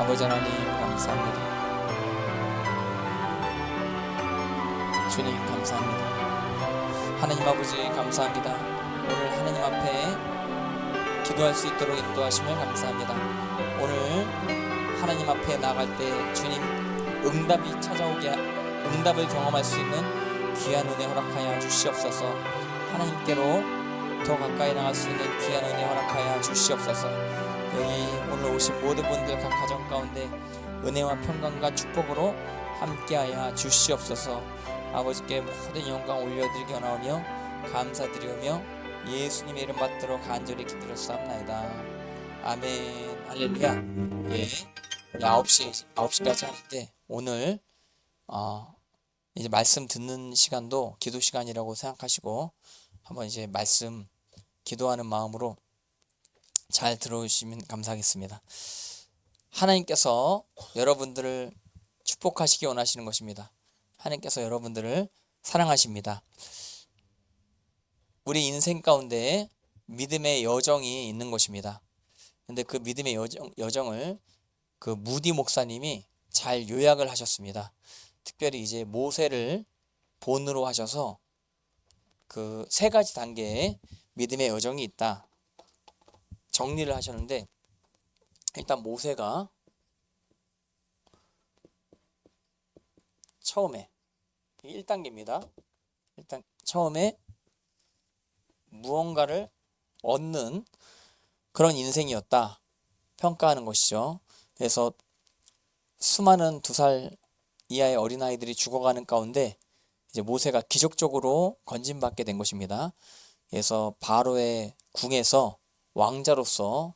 아버지 하나님 감사합니다. 주님 감사합니다. 하나님 아버지 감사합니다. 오늘 하나님 앞에 기도할 수 있도록 인도하심을 감사합니다. 오늘 하나님 앞에 나갈 때 주님 응답을 경험할 수 있는 귀한 은혜 허락하여 주시옵소서. 하나님께로 더 가까이 나갈 수 있는 귀한 은혜 허락하여 주시옵소서. 여기 오늘 오신 모든 분들 각 가정 가운데 은혜와 평강과 축복으로 함께하여 주시옵소서. 아버지께 모든 영광 올려드리기 원하오며 감사드리오며 예수님의 이름 받들어 간절히 기도했사옵나이다. 아멘. 할렐루야. 예, 9시까지 하는데 오늘 이제 말씀 듣는 시간도 기도 시간이라고 생각하시고 한번 이제 말씀 기도하는 마음으로 잘 들어주시면 감사하겠습니다. 하나님께서 여러분들을 축복하시기 원하시는 것입니다. 하나님께서 여러분들을 사랑하십니다. 우리 인생 가운데 믿음의 여정이 있는 것입니다. 근데 그 믿음의 여정을 그 무디 목사님이 잘 요약을 하셨습니다. 특별히 이제 모세를 본으로 하셔서 그 3가지 단계의 믿음의 여정이 있다 정리를 하셨는데, 일단 모세가 처음에 1단계입니다. 일단 처음에 무언가를 얻는 그런 인생이었다 평가하는 것이죠. 그래서 수많은 2살 이하의 어린아이들이 죽어가는 가운데 이제 모세가 기적적으로 건진받게 된 것입니다. 그래서 바로의 궁에서 왕자로서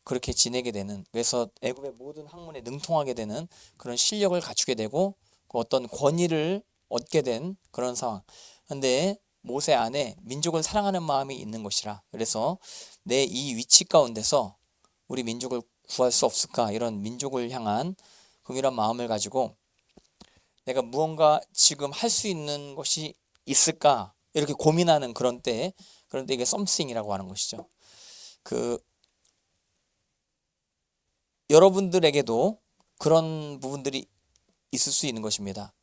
그렇게 지내게 되는, 그래서 애굽의 모든 학문에 능통하게 되는 그런 실력을 갖추게 되고 어떤 권위를 얻게 된 그런 상황. 근데 모세 안에 민족을 사랑하는 마음이 있는 것이라, 그래서 내 이 위치 가운데서 우리 민족을 구할 수 없을까, 이런 민족을 향한 긍휼한 마음을 가지고 내가 무언가 지금 할 수 있는 것이 있을까 이렇게 고민하는 그런 때, 그런데 이게 썸씽이라고 하는 것이죠. 여러분들에게도 그런 부분들이 있을 수 있는 것입니다.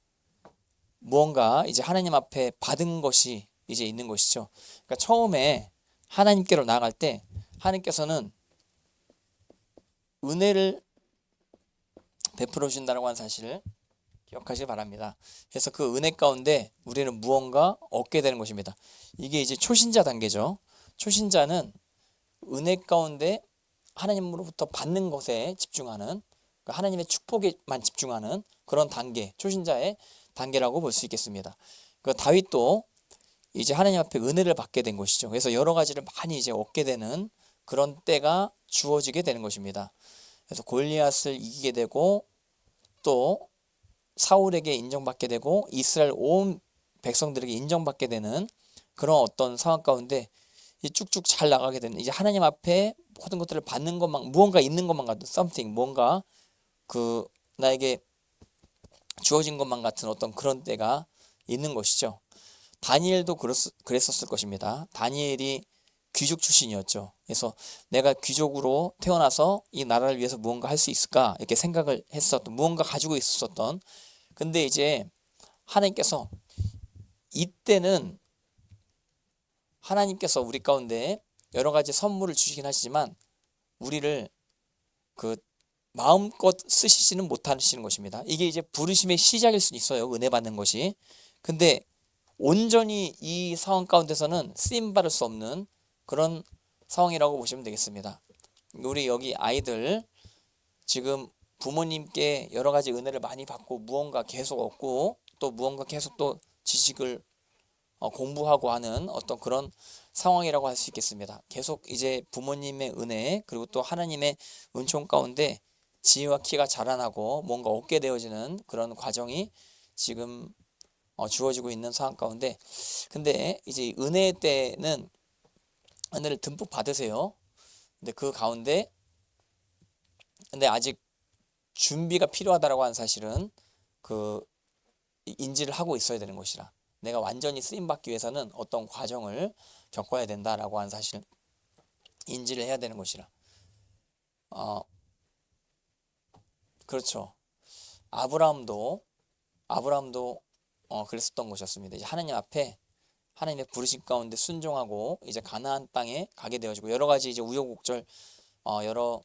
무언가 이제 하나님 앞에 받은 것이 이제 있는 것이죠. 그러니까 처음에 하나님께로 나아갈 때 하나님께서는 은혜를 베풀어 주신다고 하는 사실을 기억하시기 바랍니다. 그래서 그 은혜 가운데 우리는 무언가 얻게 되는 것입니다. 이게 이제 초신자 단계죠. 초신자는 은혜 가운데 하나님으로부터 받는 것에 집중하는, 하나님의 축복에만 집중하는 그런 단계, 초신자의 단계라고 볼 수 있겠습니다. 다윗도 이제 하나님 앞에 은혜를 받게 된 것이죠. 그래서 여러 가지를 많이 이제 얻게 되는 그런 때가 주어지게 되는 것입니다. 그래서 골리앗을 이기게 되고 또 사울에게 인정받게 되고 이스라엘 온 백성들에게 인정받게 되는 그런 어떤 상황 가운데 쭉쭉 잘 나가게 되는, 이제 하나님 앞에 모든 것들을 받는 것만, 무언가 있는 것만 같은 something, 뭔가 그 나에게 주어진 것만 같은 어떤 그런 때가 있는 것이죠. 다니엘도 그랬었을 것입니다. 다니엘이 귀족 출신이었죠. 그래서 내가 귀족으로 태어나서 이 나라를 위해서 무언가 할 수 있을까 이렇게 생각을 했었던, 무언가 가지고 있었던, 근데 이제 하나님께서 이때는 하나님께서 우리 가운데 여러 가지 선물을 주시긴 하시지만 우리를 그 마음껏 쓰시지는 못하시는 것입니다. 이게 이제 부르심의 시작일 수 있어요. 은혜 받는 것이. 근데 온전히 이 상황 가운데서는 쓰임 받을 수 없는 그런 상황이라고 보시면 되겠습니다. 우리 여기 아이들 지금 부모님께 여러 가지 은혜를 많이 받고 무언가 계속 얻고 또 무언가 계속 또 지식을 공부하고 하는 어떤 그런 상황이라고 할 수 있겠습니다. 계속 이제 부모님의 은혜 그리고 또 하나님의 은총 가운데 지혜와 키가 자라나고 뭔가 얻게 되어지는 그런 과정이 지금 주어지고 있는 상황 가운데, 근데 이제 은혜 때는 은혜를 듬뿍 받으세요. 근데 그 가운데 근데 아직 준비가 필요하다라고 하는 사실은 그 인지를 하고 있어야 되는 것이라, 내가 완전히 쓰임받기 위해서는 어떤 과정을 겪어야 된다라고 하는 사실 인지를 해야 되는 것이라, 그렇죠. 아브라함도 그랬었던 것이었습니다. 이제 하나님 앞에 하나님의 부르심 가운데 순종하고 이제 가나안 땅에 가게 되어지고 여러 가지 이제 우여곡절 여러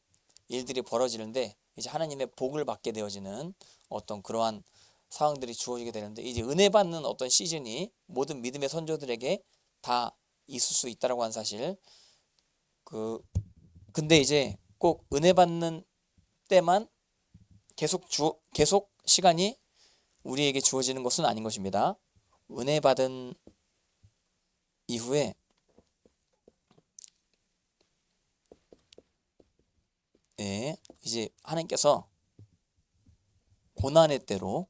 일들이 벌어지는데 이제 하나님의 복을 받게 되어지는 어떤 그러한 상황들이 주어지게 되는데 이제 은혜 받는 어떤 시즌이 모든 믿음의 선조들에게 다 있을 수 있다라고 하는 사실. 근데 이제 꼭 은혜 받는 때만 계속 시간이 우리에게 주어지는 것은 아닌 것입니다. 은혜 받은 이후에 이제 하나님께서 고난의 때로,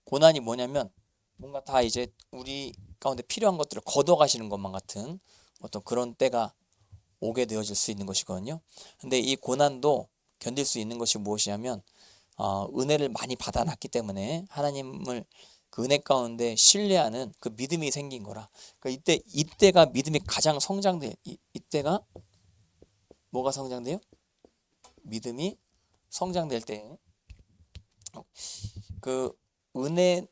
고난이 뭐냐면 뭔가 다 이제 우리 가운데 필요한 것들을 걷어가시는 것만 같은 어떤 그런 때가 오게 되어질 수 있는 것이거든요. 근데 이 고난도 견딜 수 있는 것이 무엇이냐면 은혜를 많이 받아놨기 때문에 하나님을 그 은혜 가운데 신뢰하는 그 믿음이 생긴 거라. 그러니까 이때가 믿음이 가장 성장돼. 이때가 뭐가 성장돼요? 믿음이 성장될 때 그 은혜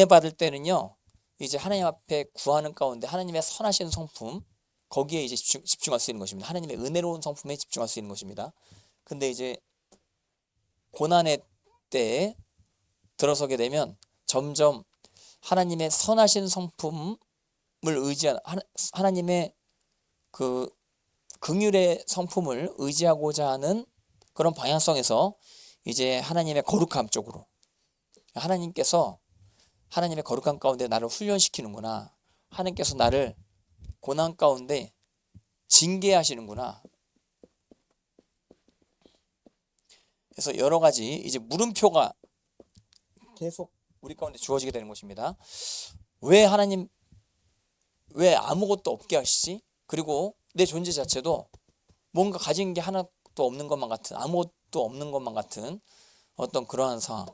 받을 때는요. 이제 하나님 앞에 구하는 가운데 하나님의 선하신 성품 거기에 이제 집중할 수 있는 것입니다. 하나님의 은혜로운 성품에 집중할 수 있는 것입니다. 근데 이제 고난의 때에 들어서게 되면 점점 하나님의 선하신 성품을 의지하는 하나님의 그 긍휼의 성품을 의지하고자 하는 그런 방향성에서 이제 하나님의 거룩함 쪽으로 하나님께서 하나님의 거룩함 가운데 나를 훈련시키는구나. 하나님께서 나를 고난 가운데 징계하시는구나. 그래서 여러 가지 이제 물음표가 계속 우리 가운데 주어지게 되는 것입니다. 왜 하나님 왜 아무것도 없게 하시지? 그리고 내 존재 자체도 뭔가 가진 게 하나도 없는 것만 같은 아무것도 없는 것만 같은 어떤 그러한 상황.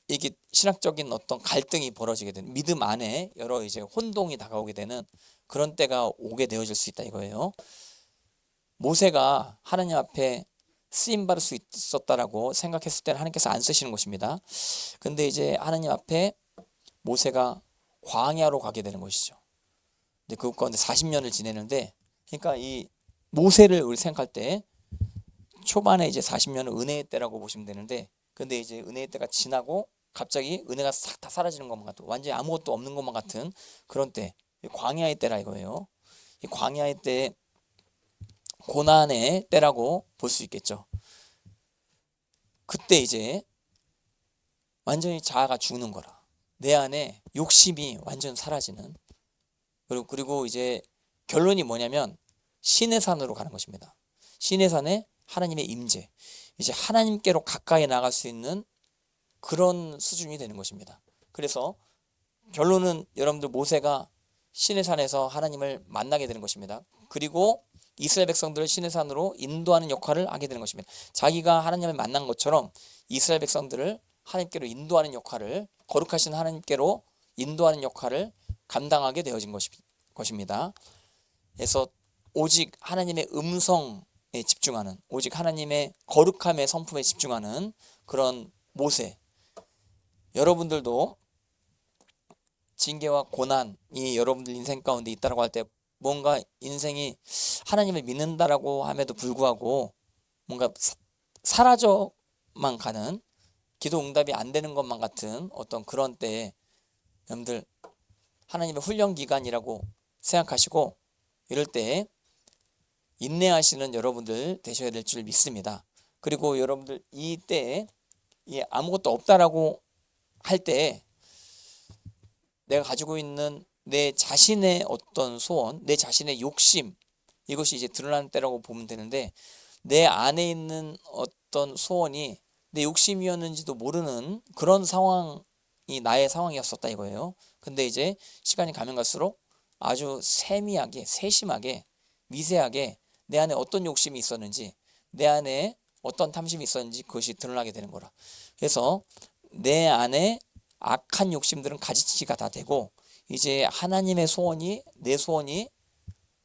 이게 신학적인 어떤 갈등이 벌어지게 되는 믿음 안에 여러 이제 혼동이 다가오게 되는 그런 때가 오게 되어질 수 있다 이거예요. 모세가 하나님 앞에 쓰임 받을 수 있었다라고 생각했을 때는 하나님께서 안 쓰시는 것입니다. 근데 이제 하나님 앞에 모세가 광야로 가게 되는 것이죠. 근데 그 가운데 40년을 지내는데 그러니까 이 모세를 우리 생각할 때 초반에 이제 40년은 은혜의 때라고 보시면 되는데 근데 이제 은혜의 때가 지나고 갑자기 은혜가 싹 다 사라지는 것만 같고 완전히 아무것도 없는 것만 같은 그런 때 광야의 때라 이거예요. 이 광야의 때 고난의 때라고 볼 수 있겠죠. 그때 이제 완전히 자아가 죽는 거라. 내 안에 욕심이 완전 사라지는 그리고 이제 결론이 뭐냐면 신의 산으로 가는 것입니다. 신의 산에 하나님의 임재 이제 하나님께로 가까이 나갈 수 있는 그런 수준이 되는 것입니다. 그래서 결론은 여러분들 모세가 신의 산에서 하나님을 만나게 되는 것입니다. 그리고 이스라엘 백성들을 신의 산으로 인도하는 역할을 하게 되는 것입니다. 자기가 하나님을 만난 것처럼 이스라엘 백성들을 하나님께로 인도하는 역할을 거룩하신 하나님께로 인도하는 역할을 감당하게 되어진 것입니다. 그래서 오직 하나님의 음성에 집중하는 오직 하나님의 거룩함의 성품에 집중하는 그런 모세 여러분들도 징계와 고난이 여러분들 인생 가운데 있다고 할 때 뭔가 인생이 하나님을 믿는다라고 함에도 불구하고 뭔가 사라져만 가는 기도 응답이 안 되는 것만 같은 어떤 그런 때에 여러분들 하나님의 훈련 기간이라고 생각하시고 이럴 때 인내하시는 여러분들 되셔야 될 줄 믿습니다. 그리고 여러분들 이 때에 아무것도 없다라고 할 때 내가 가지고 있는 내 자신의 어떤 소원, 내 자신의 욕심 이것이 이제 드러나는 때라고 보면 되는데 내 안에 있는 어떤 소원이 내 욕심이었는지도 모르는 그런 상황이 나의 상황이었었다 이거예요. 근데 이제 시간이 가면 갈수록 아주 세미하게, 세심하게, 미세하게 내 안에 어떤 욕심이 있었는지 내 안에 어떤 탐심이 있었는지 그것이 드러나게 되는 거라. 그래서 내 안에 악한 욕심들은 가지치기가 다 되고 이제 하나님의 소원이 내 소원이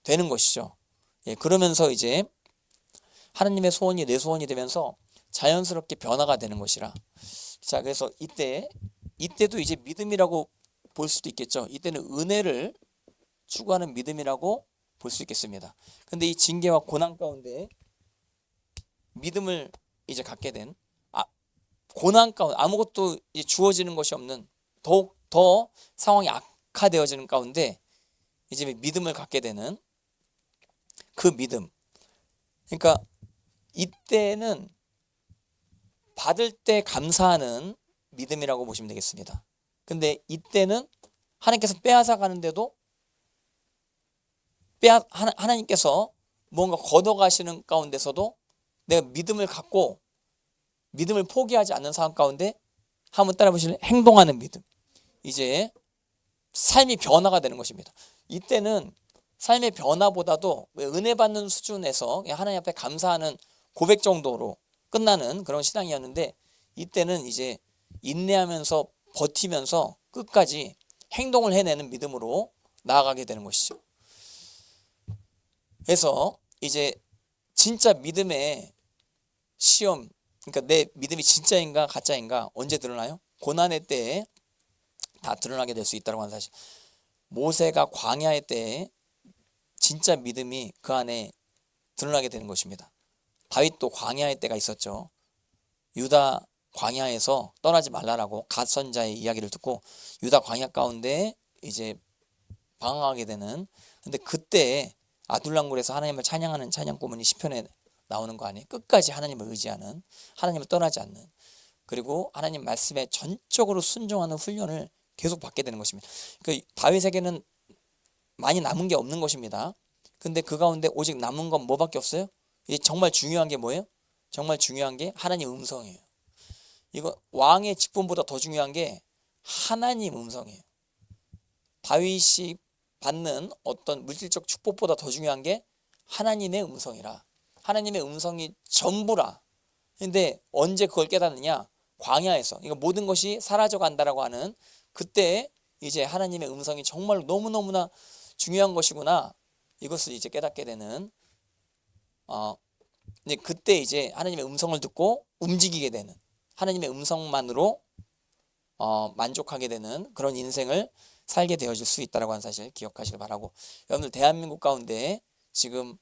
되는 것이죠. 그러면서 이제 하나님의 소원이 내 소원이 되면서 자연스럽게 변화가 되는 것이라. 자, 그래서 이때도 이제 믿음이라고 볼 수도 있겠죠. 이때는 은혜를 추구하는 믿음이라고 볼 수 있겠습니다. 근데 이 징계와 고난 가운데 믿음을 이제 갖게 된, 고난 가운데 아무것도 이제 주어지는 것이 없는, 더욱 더 상황이 악화되어지는 가운데 이제 믿음을 갖게 되는 그 믿음. 그러니까 이때는 받을 때 감사하는 믿음이라고 보시면 되겠습니다. 근데 이때는 하나님께서 빼앗아 가는데도 하나님께서 뭔가 걷어가시는 가운데서도 내가 믿음을 갖고 믿음을 포기하지 않는 상황 가운데 한번 따라 보실래요? 행동하는 믿음. 이제 삶이 변화가 되는 것입니다. 이때는 삶의 변화보다도 은혜 받는 수준에서 하나님 앞에 감사하는 고백 정도로 끝나는 그런 신앙이었는데, 이때는 이제 인내하면서 버티면서 끝까지 행동을 해내는 믿음으로 나아가게 되는 것이죠. 그래서 이제 진짜 믿음의 시험, 그러니까 내 믿음이 진짜인가 가짜인가 언제 드러나요? 고난의 때에 다 드러나게 될 수 있다고 하는 사실. 모세가 광야의 때에 진짜 믿음이 그 안에 드러나게 되는 것입니다. 다윗도 광야의 때가 있었죠. 유다 광야에서 떠나지 말라라고 갓 선자의 이야기를 듣고 유다 광야 가운데 이제 방황하게 되는, 근데 그때 아둘람굴에서 하나님을 찬양하는 찬양 고문이 시편에 나오는 거 아니에요? 끝까지 하나님을 의지하는, 하나님을 떠나지 않는, 그리고 하나님 말씀에 전적으로 순종하는 훈련을 계속 받게 되는 것입니다. 그 다윗에게는 많이 남은 게 없는 것입니다. 근데 그 가운데 오직 남은 건 뭐밖에 없어요? 이게 정말 중요한 게 뭐예요? 정말 중요한 게 하나님 음성이에요. 이거 왕의 직분보다 더 중요한 게 하나님 음성이에요. 다윗이 받는 어떤 물질적 축복보다 더 중요한 게 하나님의 음성이라. 하나님의 음성이 전부라. 근데 언제 그걸 깨닫느냐? 광야에서. 이거 모든 것이 사라져 간다라고 하는 그때 이제 하나님의 음성이 정말 너무너무나 중요한 것이구나. 이것을 이제 깨닫게 되는, 근데 그때 이제 하나님의 음성을 듣고 움직이게 되는, 하나님의 음성만으로 만족하게 되는 그런 인생을 살게 되어질 수 있다고 하는 사실 기억하시길 바라고, 여러분들 대한민국 가운데 지금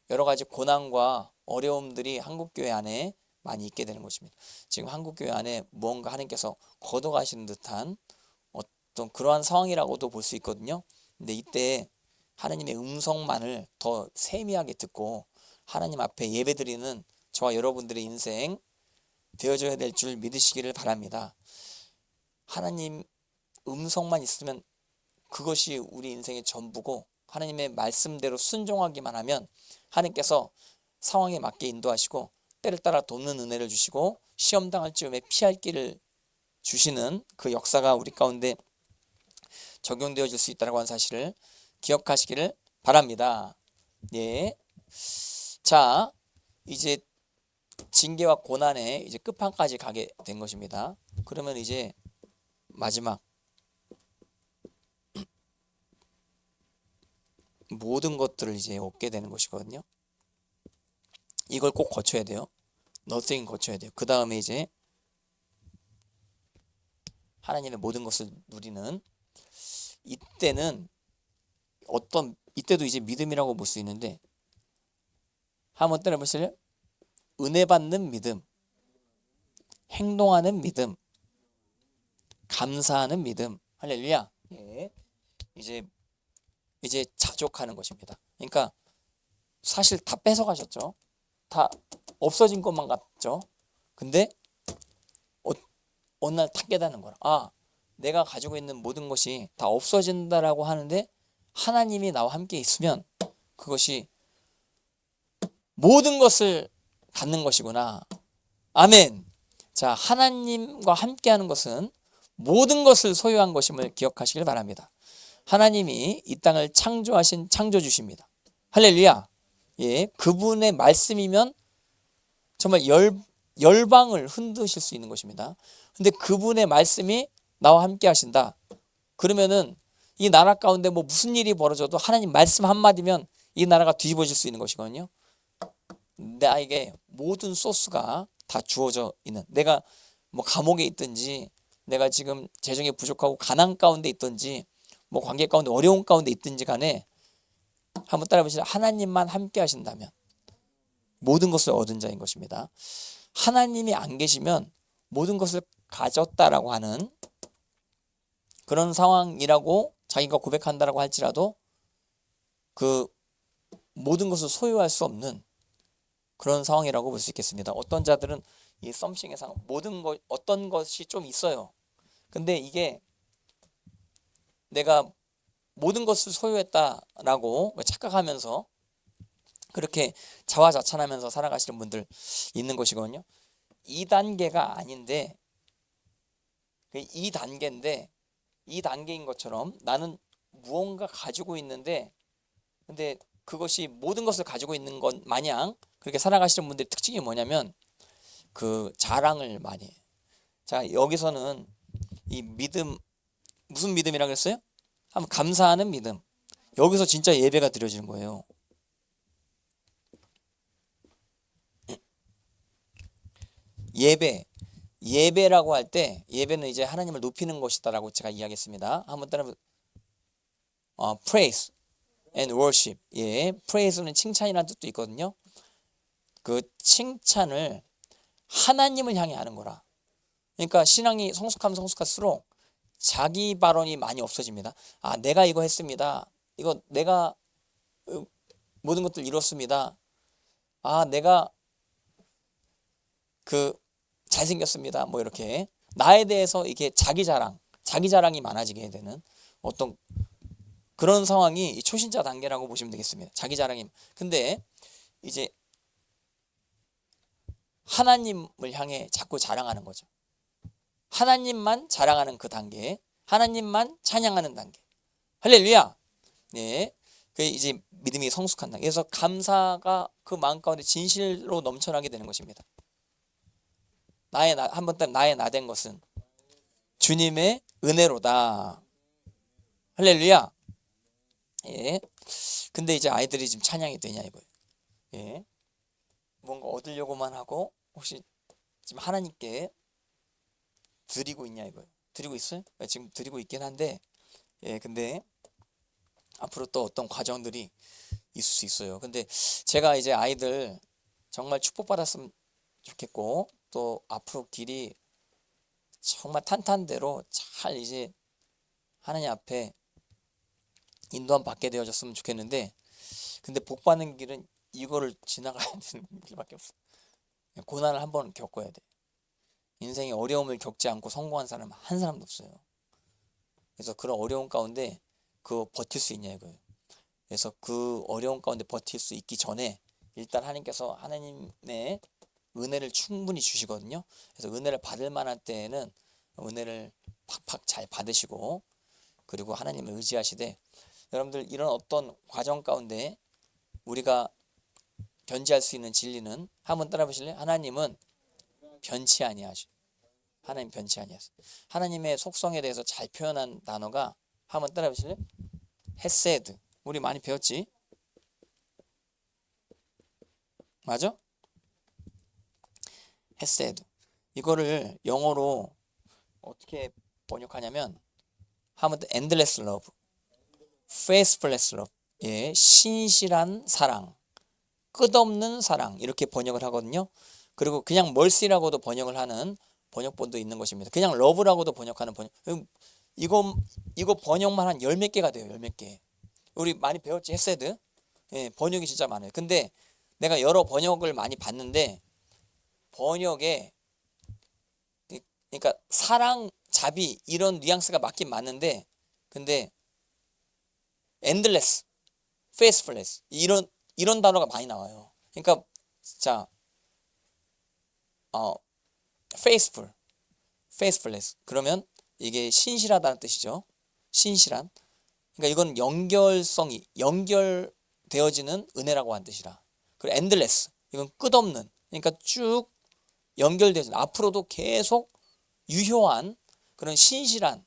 여러 가지 고난과 어려움들이 한국교회 안에 많이 있게 되는 것입니다. 지금 한국교회 안에 무언가 하나님께서 걷어가시는 듯한 어떤 그러한 상황이라고도 볼 수 있거든요. 근데 이때 하나님의 음성만을 더 세미하게 듣고 하나님 앞에 예배드리는 저와 여러분들의 인생 되어줘야 될 줄 믿으시기를 바랍니다. 하나님 음성만 있으면 그것이 우리 인생의 전부고, 하나님의 말씀대로 순종하기만 하면 하나님께서 상황에 맞게 인도하시고 때를 따라 돕는 은혜를 주시고 시험 당할 즈음에 피할 길을 주시는 그 역사가 우리 가운데 적용되어질 수 있다고 하는 사실을 기억하시기를 바랍니다. 예. 자, 이제 징계와 고난의 이제 끝판까지 가게 된 것입니다. 그러면 이제 마지막 모든 것들을 이제 얻게 되는 것이거든요. 이걸 꼭 거쳐야 돼요. nothing 거쳐야 돼요. 그 다음에 이제 하나님의 모든 것을 누리는, 이때는 이때도 이제 믿음이라고 볼 수 있는데, 한번 따라해보실래요? 은혜 받는 믿음, 행동하는 믿음, 감사하는 믿음. 할렐루야. 예. 이제 자족하는 것입니다. 그러니까 사실 다 뺏어가셨죠. 다 없어진 것만 같죠. 근데 어느 날 다 깨닫는 거라. 내가 가지고 있는 모든 것이 다 없어진다라고 하는데 하나님이 나와 함께 있으면 그것이 모든 것을 갖는 것이구나. 아멘. 자, 하나님과 함께하는 것은 모든 것을 소유한 것임을 기억하시길 바랍니다. 하나님이 이 땅을 창조하신 창조주십니다. 할렐루야. 예, 그분의 말씀이면 정말 열방을 흔드실 수 있는 것입니다. 근데 그분의 말씀이 나와 함께 하신다. 그러면은 이 나라 가운데 뭐 무슨 일이 벌어져도 하나님 말씀 한마디면 이 나라가 뒤집어질 수 있는 것이거든요. 나에게 모든 소스가 다 주어져 있는, 내가 뭐 감옥에 있든지, 내가 지금 재정이 부족하고 가난 가운데 있든지, 뭐 관계 가운데 어려운 가운데 있든지 간에 한번 따라 보시죠. 하나님만 함께 하신다면 모든 것을 얻은 자인 것입니다. 하나님이 안 계시면 모든 것을 가졌다라고 하는 그런 상황이라고 자기가 고백한다라고 할지라도 그 모든 것을 소유할 수 없는 그런 상황이라고 볼 수 있겠습니다. 어떤 자들은 이 썸씽의 상황, 모든 것, 어떤 것이 좀 있어요. 근데 이게 내가 모든 것을 소유했다라고 착각하면서 그렇게 자화자찬하면서 살아가시는 분들 있는 것이거든요. 2단계가 아닌데 2단계인데 2단계인 것처럼 나는 무언가 가지고 있는데 근데 그것이 모든 것을 가지고 있는 것 마냥 그렇게 살아가시는 분들의 특징이 뭐냐면 그 자랑을 많이 해요. 자, 여기서는 이 믿음, 무슨 믿음이라고 했어요? 한번 감사하는 믿음. 여기서 진짜 예배가 드려지는 거예요. 예배라고 할 때 예배는 이제 하나님을 높이는 것이다라고 제가 이야기했습니다. 한번 따라 praise and worship. 예, praise는 칭찬이라는 뜻도 있거든요. 그 칭찬을 하나님을 향해 하는 거라. 그러니까 신앙이 성숙하면 성숙할수록 자기 발언이 많이 없어집니다. 아, 내가 이거 했습니다. 이거 내가 모든 것들 이뤘습니다. 아, 내가 그 잘생겼습니다. 뭐 이렇게 나에 대해서 이게 자기 자랑이 많아지게 되는 어떤 그런 상황이 이 초신자 단계라고 보시면 되겠습니다. 자기 자랑이. 근데 이제 하나님을 향해 자꾸 자랑하는 거죠. 하나님만 자랑하는 그 단계, 하나님만 찬양하는 단계. 할렐루야. 네, 그 이제 믿음이 성숙한 단계. 그래서 감사가 그 마음 가운데 진실로 넘쳐나게 되는 것입니다. 한번 딱 나의 나 된 것은 주님의 은혜로다. 할렐루야. 예. 근데 이제 아이들이 지금 찬양이 되냐 이거예요. 예. 뭔가 얻으려고만 하고 혹시 지금 하나님께 드리고 있냐 이거예요. 드리고 있어요? 지금 드리고 있긴 한데 예, 근데 앞으로 또 어떤 과정들이 있을 수 있어요. 근데 제가 이제 아이들 정말 축복받았으면 좋겠고 또 앞으로 길이 정말 탄탄대로 잘 이제 하나님 앞에 인도함 받게 되어졌으면 좋겠는데 근데 복 받는 길은 이거를 지나가야 되는 길밖에 없어. 고난을 한번 겪어야 돼. 인생에 어려움을 겪지 않고 성공한 사람 한 사람도 없어요. 그래서 그런 어려움 가운데 그거 버틸 수 있냐 이거예요. 그래서 그 어려움 가운데 버틸 수 있기 전에 일단 하나님께서 하나님의 은혜를 충분히 주시거든요. 그래서 은혜를 받을 만한 때에는 은혜를 팍팍 잘 받으시고 그리고 하나님을 의지하시되 여러분들 이런 어떤 과정 가운데 우리가 견지할 수 있는 진리는 한번 따라 보실래요? 하나님은 변치 아니하시. 하나님 변치 아니하세요. 하나님의 속성에 대해서 잘 표현한 단어가 한번 따라 보실래요? 헤세드. 우리 많이 배웠지? 맞아? 헤세드. 이거를 영어로 어떻게 번역하냐면 한번 endless love, faithless love. 예, 신실한 사랑, 끝없는 사랑 이렇게 번역을 하거든요. 그리고 그냥 mercy라고도 번역을 하는 번역본도 있는 것입니다. 그냥 love라고도 번역하는 번역. 이거 번역만 한 열 몇 개가 돼요. 열 몇 개. 우리 많이 배웠지 헤세드. 예, 번역이 진짜 많아요. 근데 내가 여러 번역을 많이 봤는데 번역에 그러니까 사랑, 자비 이런 뉘앙스가 맞긴 맞는데 근데 endless, faithfulness 이런 단어가 많이 나와요. 그러니까 자, faithfulness 그러면 이게 신실하다는 뜻이죠. 신실한. 그러니까 이건 연결성이 연결되어지는 은혜라고 하는 뜻이라. 그리고 endless 이건 끝없는. 그러니까 쭉 연결되어지는 앞으로도 계속 유효한 그런 신실한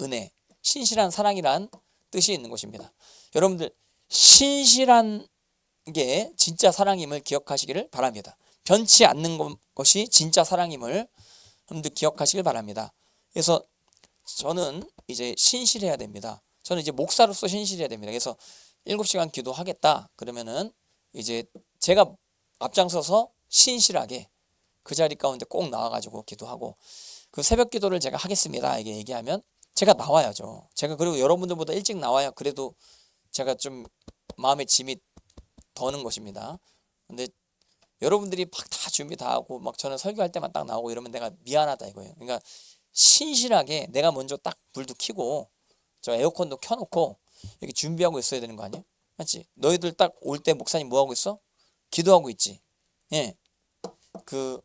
은혜, 신실한 사랑이란 뜻이 있는 것입니다. 여러분들 신실한 게 진짜 사랑임을 기억하시기를 바랍니다. 변치 않는 것이 진짜 사랑임을 여러분들 기억하시길 바랍니다. 그래서 저는 이제 신실해야 됩니다. 저는 이제 목사로서 신실해야 됩니다. 그래서 7시간 기도하겠다 그러면은 이제 제가 앞장서서 신실하게 그 자리 가운데 꼭 나와가지고 기도하고, 그 새벽 기도를 제가 하겠습니다 이게 얘기하면 제가 나와야죠. 제가 그리고 여러분들보다 일찍 나와야 그래도 제가 좀 마음의 짐이 더는 것입니다. 근데 여러분들이 막 다 준비 다 하고 막 저는 설교할 때만 딱 나오고 이러면 내가 미안하다 이거예요. 그러니까 신실하게 내가 먼저 딱 불도 켜고 저 에어컨도 켜놓고 이렇게 준비하고 있어야 되는 거 아니야? 맞지? 너희들 딱 올 때 목사님 뭐 하고 있어? 기도하고 있지. 예. 그러니까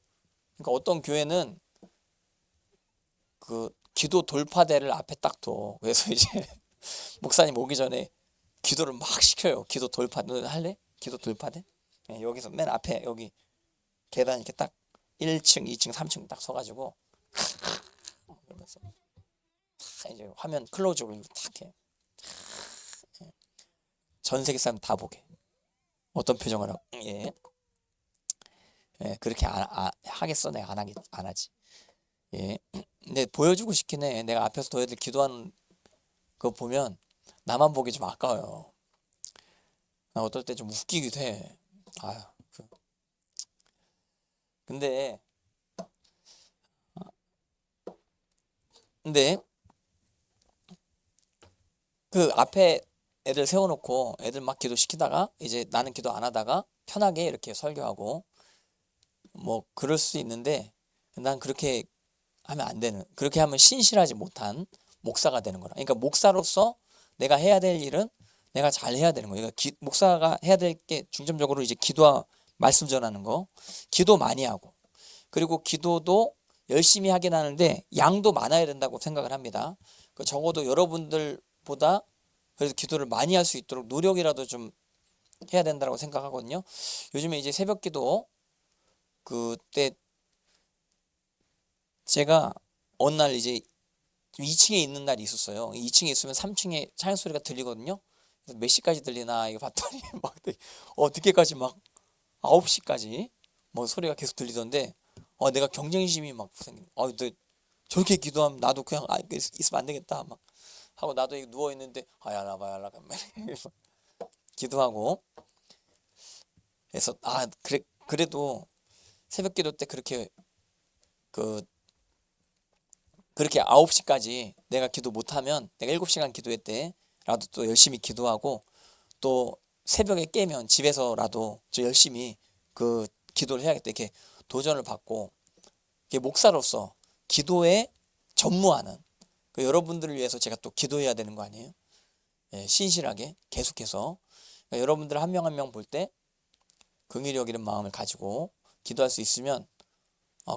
어떤 교회는 그 기도 돌파대를 앞에 딱 둬. 그래서 이제 목사님 오기 전에 기도를 막 시켜요. 기도 돌파. 너 할래? 기도 돌파대? 예, 여기서 맨 앞에 여기 계단 이렇게 딱 1층, 2층, 3층 딱 서가지고 그러면서 딱 이제 화면 클로즈업을 딱 해. 전 세계 사람 다 보게. 어떤 표정을 하고. 예. 예, 그렇게 하겠어? 내가 안 하지. 예. 근데 보여주고 싶긴 해. 내가 앞에서 너희들 기도하는 거 보면 나만 보기 좀 아까워요. 나 어떨 때 좀 웃기기도 해. 아유. 근데 근데 그 앞에 애들 세워놓고 애들 막 기도시키다가 이제 나는 기도 안 하다가 편하게 이렇게 설교하고 뭐 그럴 수 있는데, 난 그렇게 하면 안 되는, 그렇게 하면 신실하지 못한 목사가 되는 거라. 그러니까 목사로서 내가 해야 될 일은 내가 잘 해야 되는 거예요. 그러니까 목사가 해야 될 게 중점적으로 이제 기도와 말씀 전하는 거, 기도 많이 하고, 그리고 기도도 열심히 하긴 하는데 양도 많아야 된다고 생각을 합니다. 그 적어도 여러분들보다 그래서 기도를 많이 할 수 있도록 노력이라도 좀 해야 된다고 생각하거든요. 요즘에 이제 새벽 기도 그때 제가 어느 날 이제 2층에 있는 날이 있었어요. 2층에 있으면 3층에 찬양 소리가 들리거든요. 그래서 몇 시까지 들리나 이거 봤더니 막 늦게까지 막 9시까지 뭐 소리가 계속 들리던데, 내가 경쟁심이 막 생긴. 너 저렇게 기도하면 나도 그냥 있으면 안 되겠다 막 하고 나도 누워 있는데 야라바야라 기도하고. 그래서 그래도 새벽기도 때 그 그렇게 9시까지 내가 기도 못하면 내가 7시간 기도했대라도 또 열심히 기도하고, 또 새벽에 깨면 집에서라도 저 열심히 그 기도를 해야겠다 이렇게 도전을 받고, 이게 목사로서 기도에 전무하는 그 여러분들을 위해서 제가 또 기도해야 되는 거 아니에요? 예, 신실하게 계속해서. 그러니까 여러분들 한 명 한 명 볼 때 긍휼히 여기는 마음을 가지고 기도할 수 있으면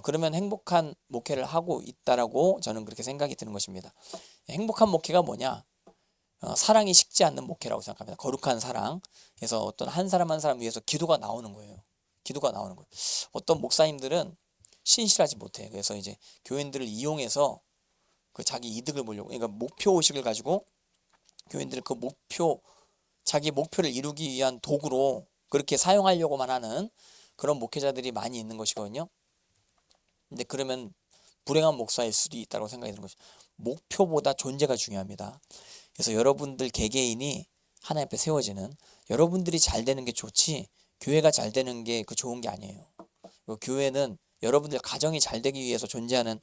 그러면 행복한 목회를 하고 있다라고 저는 그렇게 생각이 드는 것입니다. 행복한 목회가 뭐냐? 사랑이 식지 않는 목회라고 생각합니다. 거룩한 사랑. 그래서 어떤 한 사람 한 사람 위해서 기도가 나오는 거예요. 기도가 나오는 거예요. 어떤 목사님들은 신실하지 못해. 그래서 이제 교인들을 이용해서 그 자기 이득을 보려고, 그러니까 목표 의식을 가지고 교인들을 그 자기 목표를 이루기 위한 도구로 그렇게 사용하려고만 하는 그런 목회자들이 많이 있는 것이거든요. 근데 그러면 불행한 목사일 수도 있다고 생각이 드는 것이, 목표보다 존재가 중요합니다. 그래서 여러분들 개개인이 하나님 앞에 세워지는, 여러분들이 잘 되는 게 좋지 교회가 잘 되는 게 그 좋은 게 아니에요. 교회는 여러분들 가정이 잘 되기 위해서 존재하는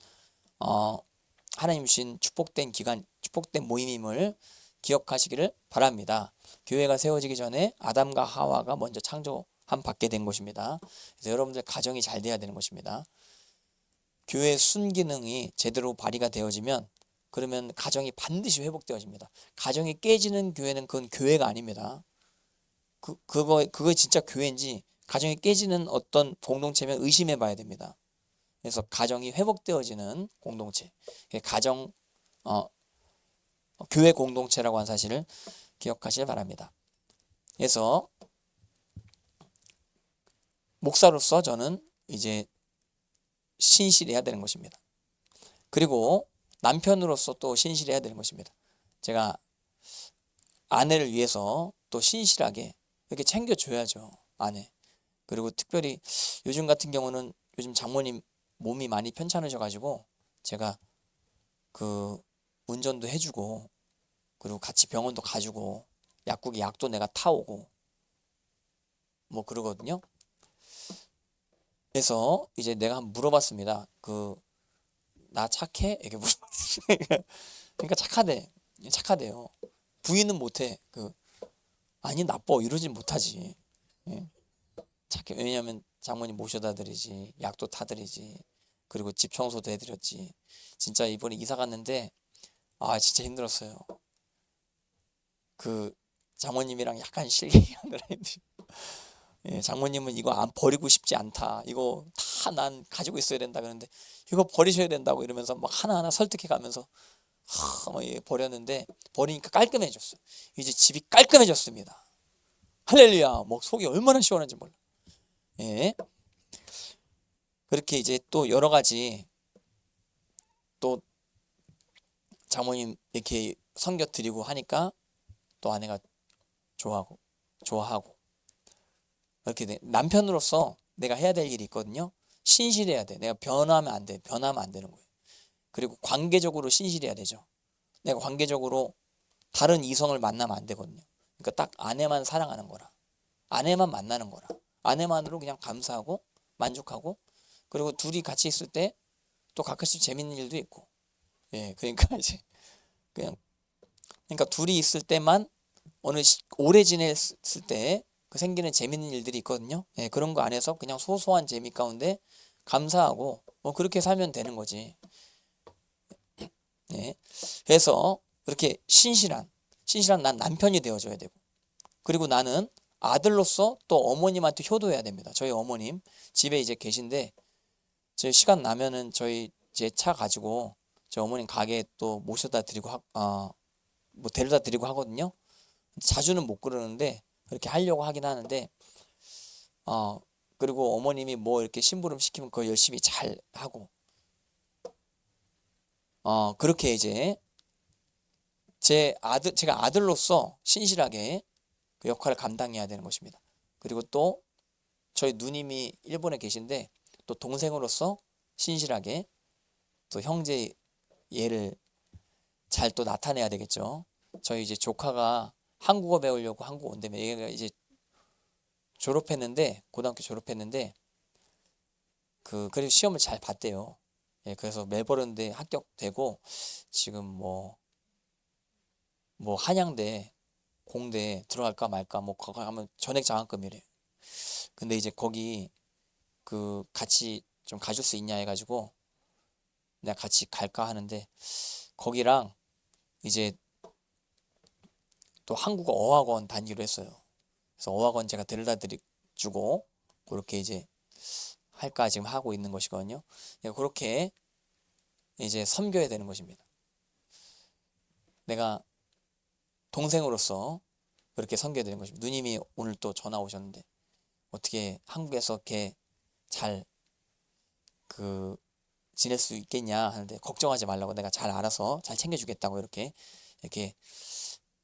하나님 주신 축복된 기관, 축복된 모임임을 기억하시기를 바랍니다. 교회가 세워지기 전에 아담과 하와가 먼저 창조함 받게 된 것입니다. 그래서 여러분들 가정이 잘 돼야 되는 것입니다. 교회의 순기능이 제대로 발휘가 되어지면 그러면 가정이 반드시 회복되어집니다. 가정이 깨지는 교회는 그건 교회가 아닙니다. 그거 진짜 교회인지 가정이 깨지는 어떤 공동체면 의심해 봐야 됩니다. 그래서 가정이 회복되어지는 공동체, 가정 교회 공동체라고 하는 사실을 기억하시길 바랍니다. 그래서 목사로서 저는 이제 신실해야 되는 것입니다. 그리고 남편으로서 또 신실해야 되는 것입니다. 제가 아내를 위해서 또 신실하게, 이렇게 챙겨줘야죠, 아내. 그리고 특별히 요즘 같은 경우는 요즘 장모님 몸이 많이 편찮으셔가지고 제가 그 운전도 해주고 그리고 같이 병원도 가주고 약도 내가 타오고 뭐 그러거든요. 그래서 이제 내가 한번 물어봤습니다. 나 착해? 이렇게 물어봤어요. 그러니까 착하대요. 부인은 못해. 아니 나빠 이러진 못하지. 예, 착해. 왜냐면 장모님 모셔다 드리지, 약도 타드리지, 그리고 집 청소도 해드렸지. 진짜 이번에 이사 갔는데 진짜 힘들었어요. 그 장모님이랑 약간 실갱이하느라 힘들. 예, 장모님은 이거 안 버리고 싶지 않다. 이거 다 난 가지고 있어야 된다 그러는데 이거 버리셔야 된다고 이러면서 막 하나하나 설득해 가면서 버렸는데 버리니까 깔끔해졌어요. 이제 집이 깔끔해졌습니다. 할렐루야. 뭐 속이 얼마나 시원한지 몰라. 예. 그렇게 이제 또 여러 가지 또 장모님 이렇게 섬겨 드리고 하니까 또 아내가 좋아하고 이렇게 남편으로서 내가 해야 될 일이 있거든요. 신실해야 돼. 내가 변하면 안 돼. 변하면 안 되는 거예요. 그리고 관계적으로 신실해야 되죠. 내가 관계적으로 다른 이성을 만나면 안 되거든요. 그러니까 딱 아내만 사랑하는 거라. 아내만 만나는 거라. 아내만으로 그냥 감사하고 만족하고 그리고 둘이 같이 있을 때 또 가끔씩 재밌는 일도 있고. 예, 그러니까 이제 그냥 그러니까 둘이 있을 때만 오래 지냈을 때 생기는 재밌는 일들이 있거든요. 예, 그런 거 안에서 그냥 소소한 재미 가운데 감사하고 뭐 그렇게 살면 되는 거지. 예. 그래서 그렇게 신실한 난 남편이 되어줘야 되고 그리고 나는 아들로서 또 어머님한테 효도해야 됩니다. 저희 어머님 집에 이제 계신데 저희 시간 나면은 저희 제 차 가지고 저희 어머님 가게에 또 모셔다 드리고 뭐 데려다 드리고 하거든요. 자주는 못 그러는데 그렇게 하려고 하긴 하는데 그리고 어머님이 뭐 이렇게 심부름 시키면 그거 열심히 잘 하고 그렇게 이제 제가 아들로서 신실하게 그 역할을 감당해야 되는 것입니다. 그리고 또 저희 누님이 일본에 계신데 또 동생으로서 신실하게 또 형제 예를 잘 또 나타내야 되겠죠. 저희 이제 조카가 한국어 배우려고 한국 온다며 얘가 이제 졸업했는데 고등학교 졸업했는데 그래도 시험을 잘 봤대요. 예, 그래서 멜버른대 합격되고 지금 뭐 한양대 공대 들어갈까 말까 뭐 거기 하면 전액 장학금이래. 근데 이제 거기 같이 좀 가줄 수 있냐 해가지고 내가 같이 갈까 하는데 거기랑 이제 또 한국어 어학원 다니기로 했어요. 그래서 어학원 제가 데려다 주고 그렇게 이제 할까 지금 하고 있는 것이거든요. 그렇게 이제 섬겨야 되는 것입니다. 내가 동생으로서 그렇게 섬겨야 되는 것입니다. 누님이 오늘 또 전화 오셨는데 어떻게 한국에서 이렇게 잘 지낼 수 있겠냐 하는데 걱정하지 말라고 내가 잘 알아서 잘 챙겨주겠다고 이렇게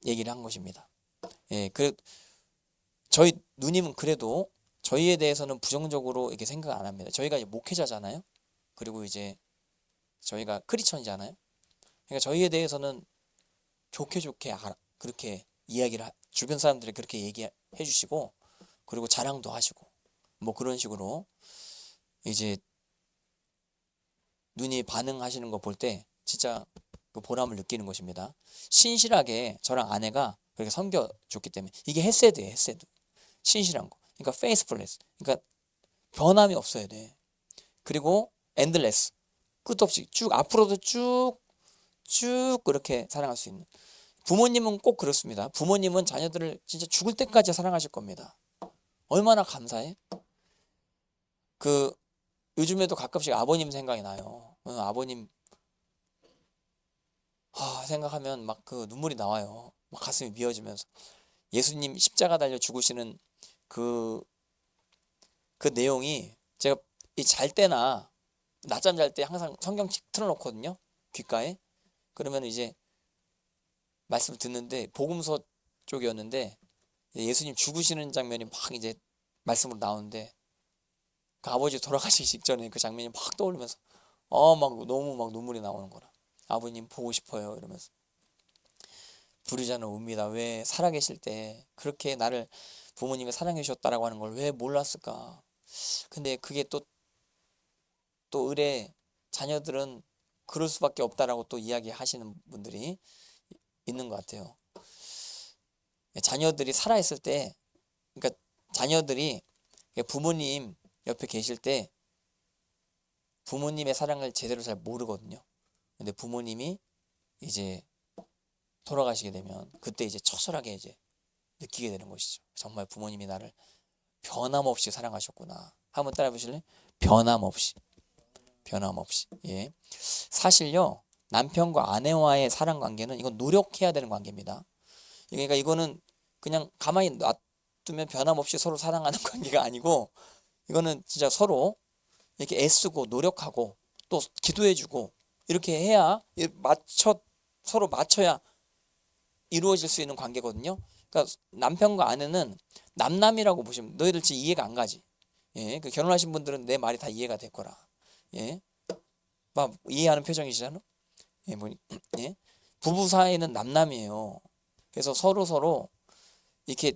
얘기를 한 것입니다. 예, 저희 누님은 그래도 저희에 대해서는 부정적으로 이렇게 생각 안 합니다. 저희가 이제 목회자잖아요. 그리고 이제 저희가 크리스천이잖아요. 그러니까 저희에 대해서는 좋게 그렇게 주변 사람들이 그렇게 얘기해 주시고 그리고 자랑도 하시고 뭐 그런 식으로 이제 눈이 반응하시는 거 볼 때 진짜 그 보람을 느끼는 것입니다. 신실하게 저랑 아내가 그렇게 섬겨줬기 때문에 이게 헤세드예요. 헤세드. 신실한 거. 그러니까 faithfulness. 그러니까 변함이 없어야 돼. 그리고 endless. 끝도 없이 쭉 앞으로도 쭉 그렇게 사랑할 수 있는. 부모님은 꼭 그렇습니다. 부모님은 자녀들을 진짜 죽을 때까지 사랑하실 겁니다. 얼마나 감사해? 요즘에도 가끔씩 아버님 생각이 나요. 아버님 생각하면 막 눈물이 나와요. 막 가슴이 미어지면서 예수님 십자가 달려 죽으시는 그 내용이 제가 잘 때나 낮잠 잘 때 항상 성경책 틀어놓거든요. 귓가에. 그러면 이제 말씀 듣는데 복음서 쪽이었는데 예수님 죽으시는 장면이 막 이제 말씀으로 나오는데 그 아버지 돌아가시기 직전에 그 장면이 막 떠오르면서 막 너무 막 눈물이 나오는 거라. 아버님 보고 싶어요 이러면서. 부르자는 웁니다. 왜 살아계실 때 그렇게 나를 부모님이 사랑해 주셨다라고 하는 걸 왜 몰랐을까? 근데 그게 또 을의 자녀들은 그럴 수밖에 없다라고 또 이야기하시는 분들이 있는 것 같아요. 자녀들이 살아있을 때, 그러니까 자녀들이 부모님 옆에 계실 때 부모님의 사랑을 제대로 잘 모르거든요. 근데 부모님이 이제 돌아가시게 되면 그때 이제 처절하게 이제 느끼게 되는 것이죠. 정말 부모님이 나를 변함없이 사랑하셨구나. 한번 따라해 보실래요? 변함없이. 변함없이. 예. 사실요. 남편과 아내와의 사랑 관계는 이건 노력해야 되는 관계입니다. 그러니까 이거는 그냥 가만히 놔두면 변함없이 서로 사랑하는 관계가 아니고 이거는 진짜 서로 이렇게 애쓰고 노력하고 또 기도해주고 이렇게 해야 서로 맞춰야 이루어질 수 있는 관계거든요. 그러니까 남편과 아내는 남남이라고 보시면 너희들 지금 이해가 안 가지. 예, 그 결혼하신 분들은 내 말이 다 이해가 될 거라. 예, 막 이해하는 표정이시잖아. 예, 예, 부부 사이는 남남이에요. 그래서 서로 이렇게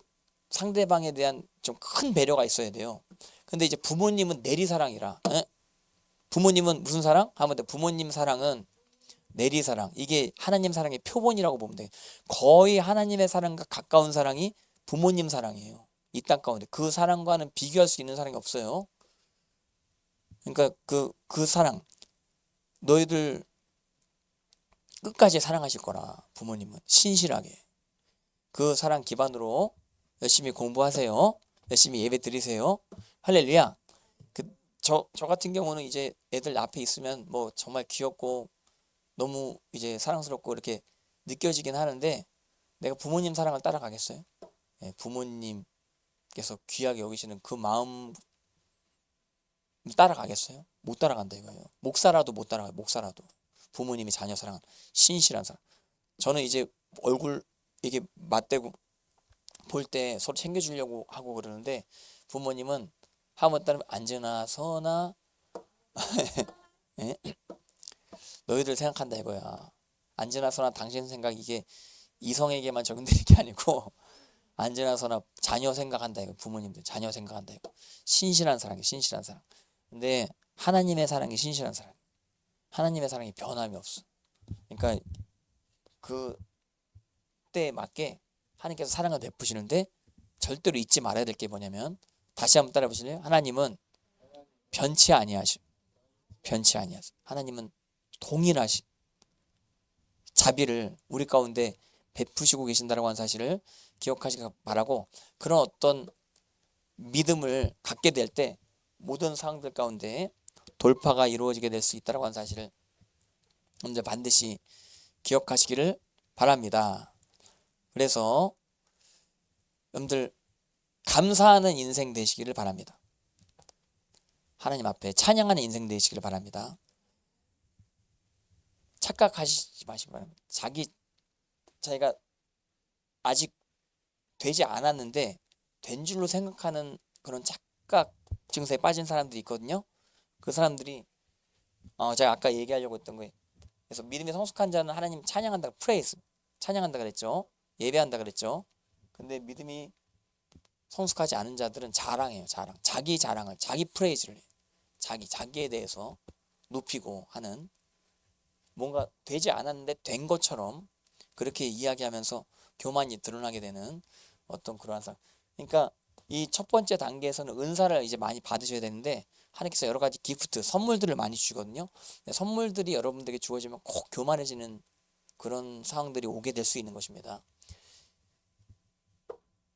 상대방에 대한 좀 큰 배려가 있어야 돼요. 근데 이제 부모님은 내리사랑이라. 예? 부모님은 무슨 사랑? 하면 돼. 부모님 사랑은 내리사랑. 이게 하나님 사랑의 표본이라고 보면 돼. 거의 하나님의 사랑과 가까운 사랑이 부모님 사랑이에요. 이 땅 가운데 그 사랑과는 비교할 수 있는 사랑이 없어요. 그러니까 그 사랑 너희들 끝까지 사랑하실 거라. 부모님은 신실하게 그 사랑 기반으로 열심히 공부하세요. 열심히 예배 드리세요. 할렐루야. 저 같은 경우는 이제 애들 앞에 있으면 뭐 정말 귀엽고 너무 이제 사랑스럽고 이렇게 느껴지긴 하는데 내가 부모님 사랑을 따라가겠어요? 예, 부모님께서 귀하게 여기시는 그 마음 따라가겠어요? 못 따라간다 이거예요. 목사라도 못 따라가요. 목사라도. 부모님이 자녀 사랑한 신실한 사랑. 저는 이제 얼굴 이게 맞대고 볼 때 서로 챙겨주려고 하고 그러는데 부모님은 하면 따르면 안전아 선아 예? 너희들 생각한다 이거야. 안전아 선아 당신 생각 이게 이성에게만 적용되는 게 아니고 안전아 선아 자녀 생각한다 이거. 부모님들 자녀 생각한다 이거. 신실한 사랑이 신실한 사랑. 근데 하나님의 사랑이 신실한 사랑. 하나님의 사랑이 변함이 없어. 그러니까 그때에 맞게 하나님께서 사랑을 베푸시는데 절대로 잊지 말아야 될 게 뭐냐면 다시 한번 따라 보실래요? 하나님은 변치 아니하시. 변치 아니하시. 하나님은 동일하시. 자비를 우리 가운데 베푸시고 계신다라고 하는 사실을 기억하시기 바라고 그런 어떤 믿음을 갖게 될 때 모든 상황들 가운데 돌파가 이루어지게 될 수 있다라고 하는 사실을 먼저 반드시 기억하시기를 바랍니다. 그래서 여러분들 감사하는 인생 되시기를 바랍니다. 하나님 앞에 찬양하는 인생 되시기를 바랍니다. 착각하시지 마시기 바랍니다. 자기가 아직 되지 않았는데 된 줄로 생각하는 그런 착각 증세에 빠진 사람들이 있거든요. 그 사람들이 제가 아까 얘기하려고 했던 거예요. 그래서 믿음이 성숙한 자는 하나님 찬양한다, 프레이스 찬양한다 그랬죠. 예배한다 그랬죠. 근데 믿음이 성숙하지 않은 자들은 자랑해요. 자기 자랑을 자기 프레이즈를 해요. 자기에 대해서 높이고 하는 뭔가 되지 않았는데 된 것처럼 그렇게 이야기하면서 교만이 드러나게 되는 어떤 그러한 상황. 그러니까 이 첫 번째 단계에서는 은사를 이제 많이 받으셔야 되는데 하나님께서 여러 가지 기프트, 선물들을 많이 주시거든요. 선물들이 여러분들에게 주어지면 꼭 교만해지는 그런 상황들이 오게 될 수 있는 것입니다.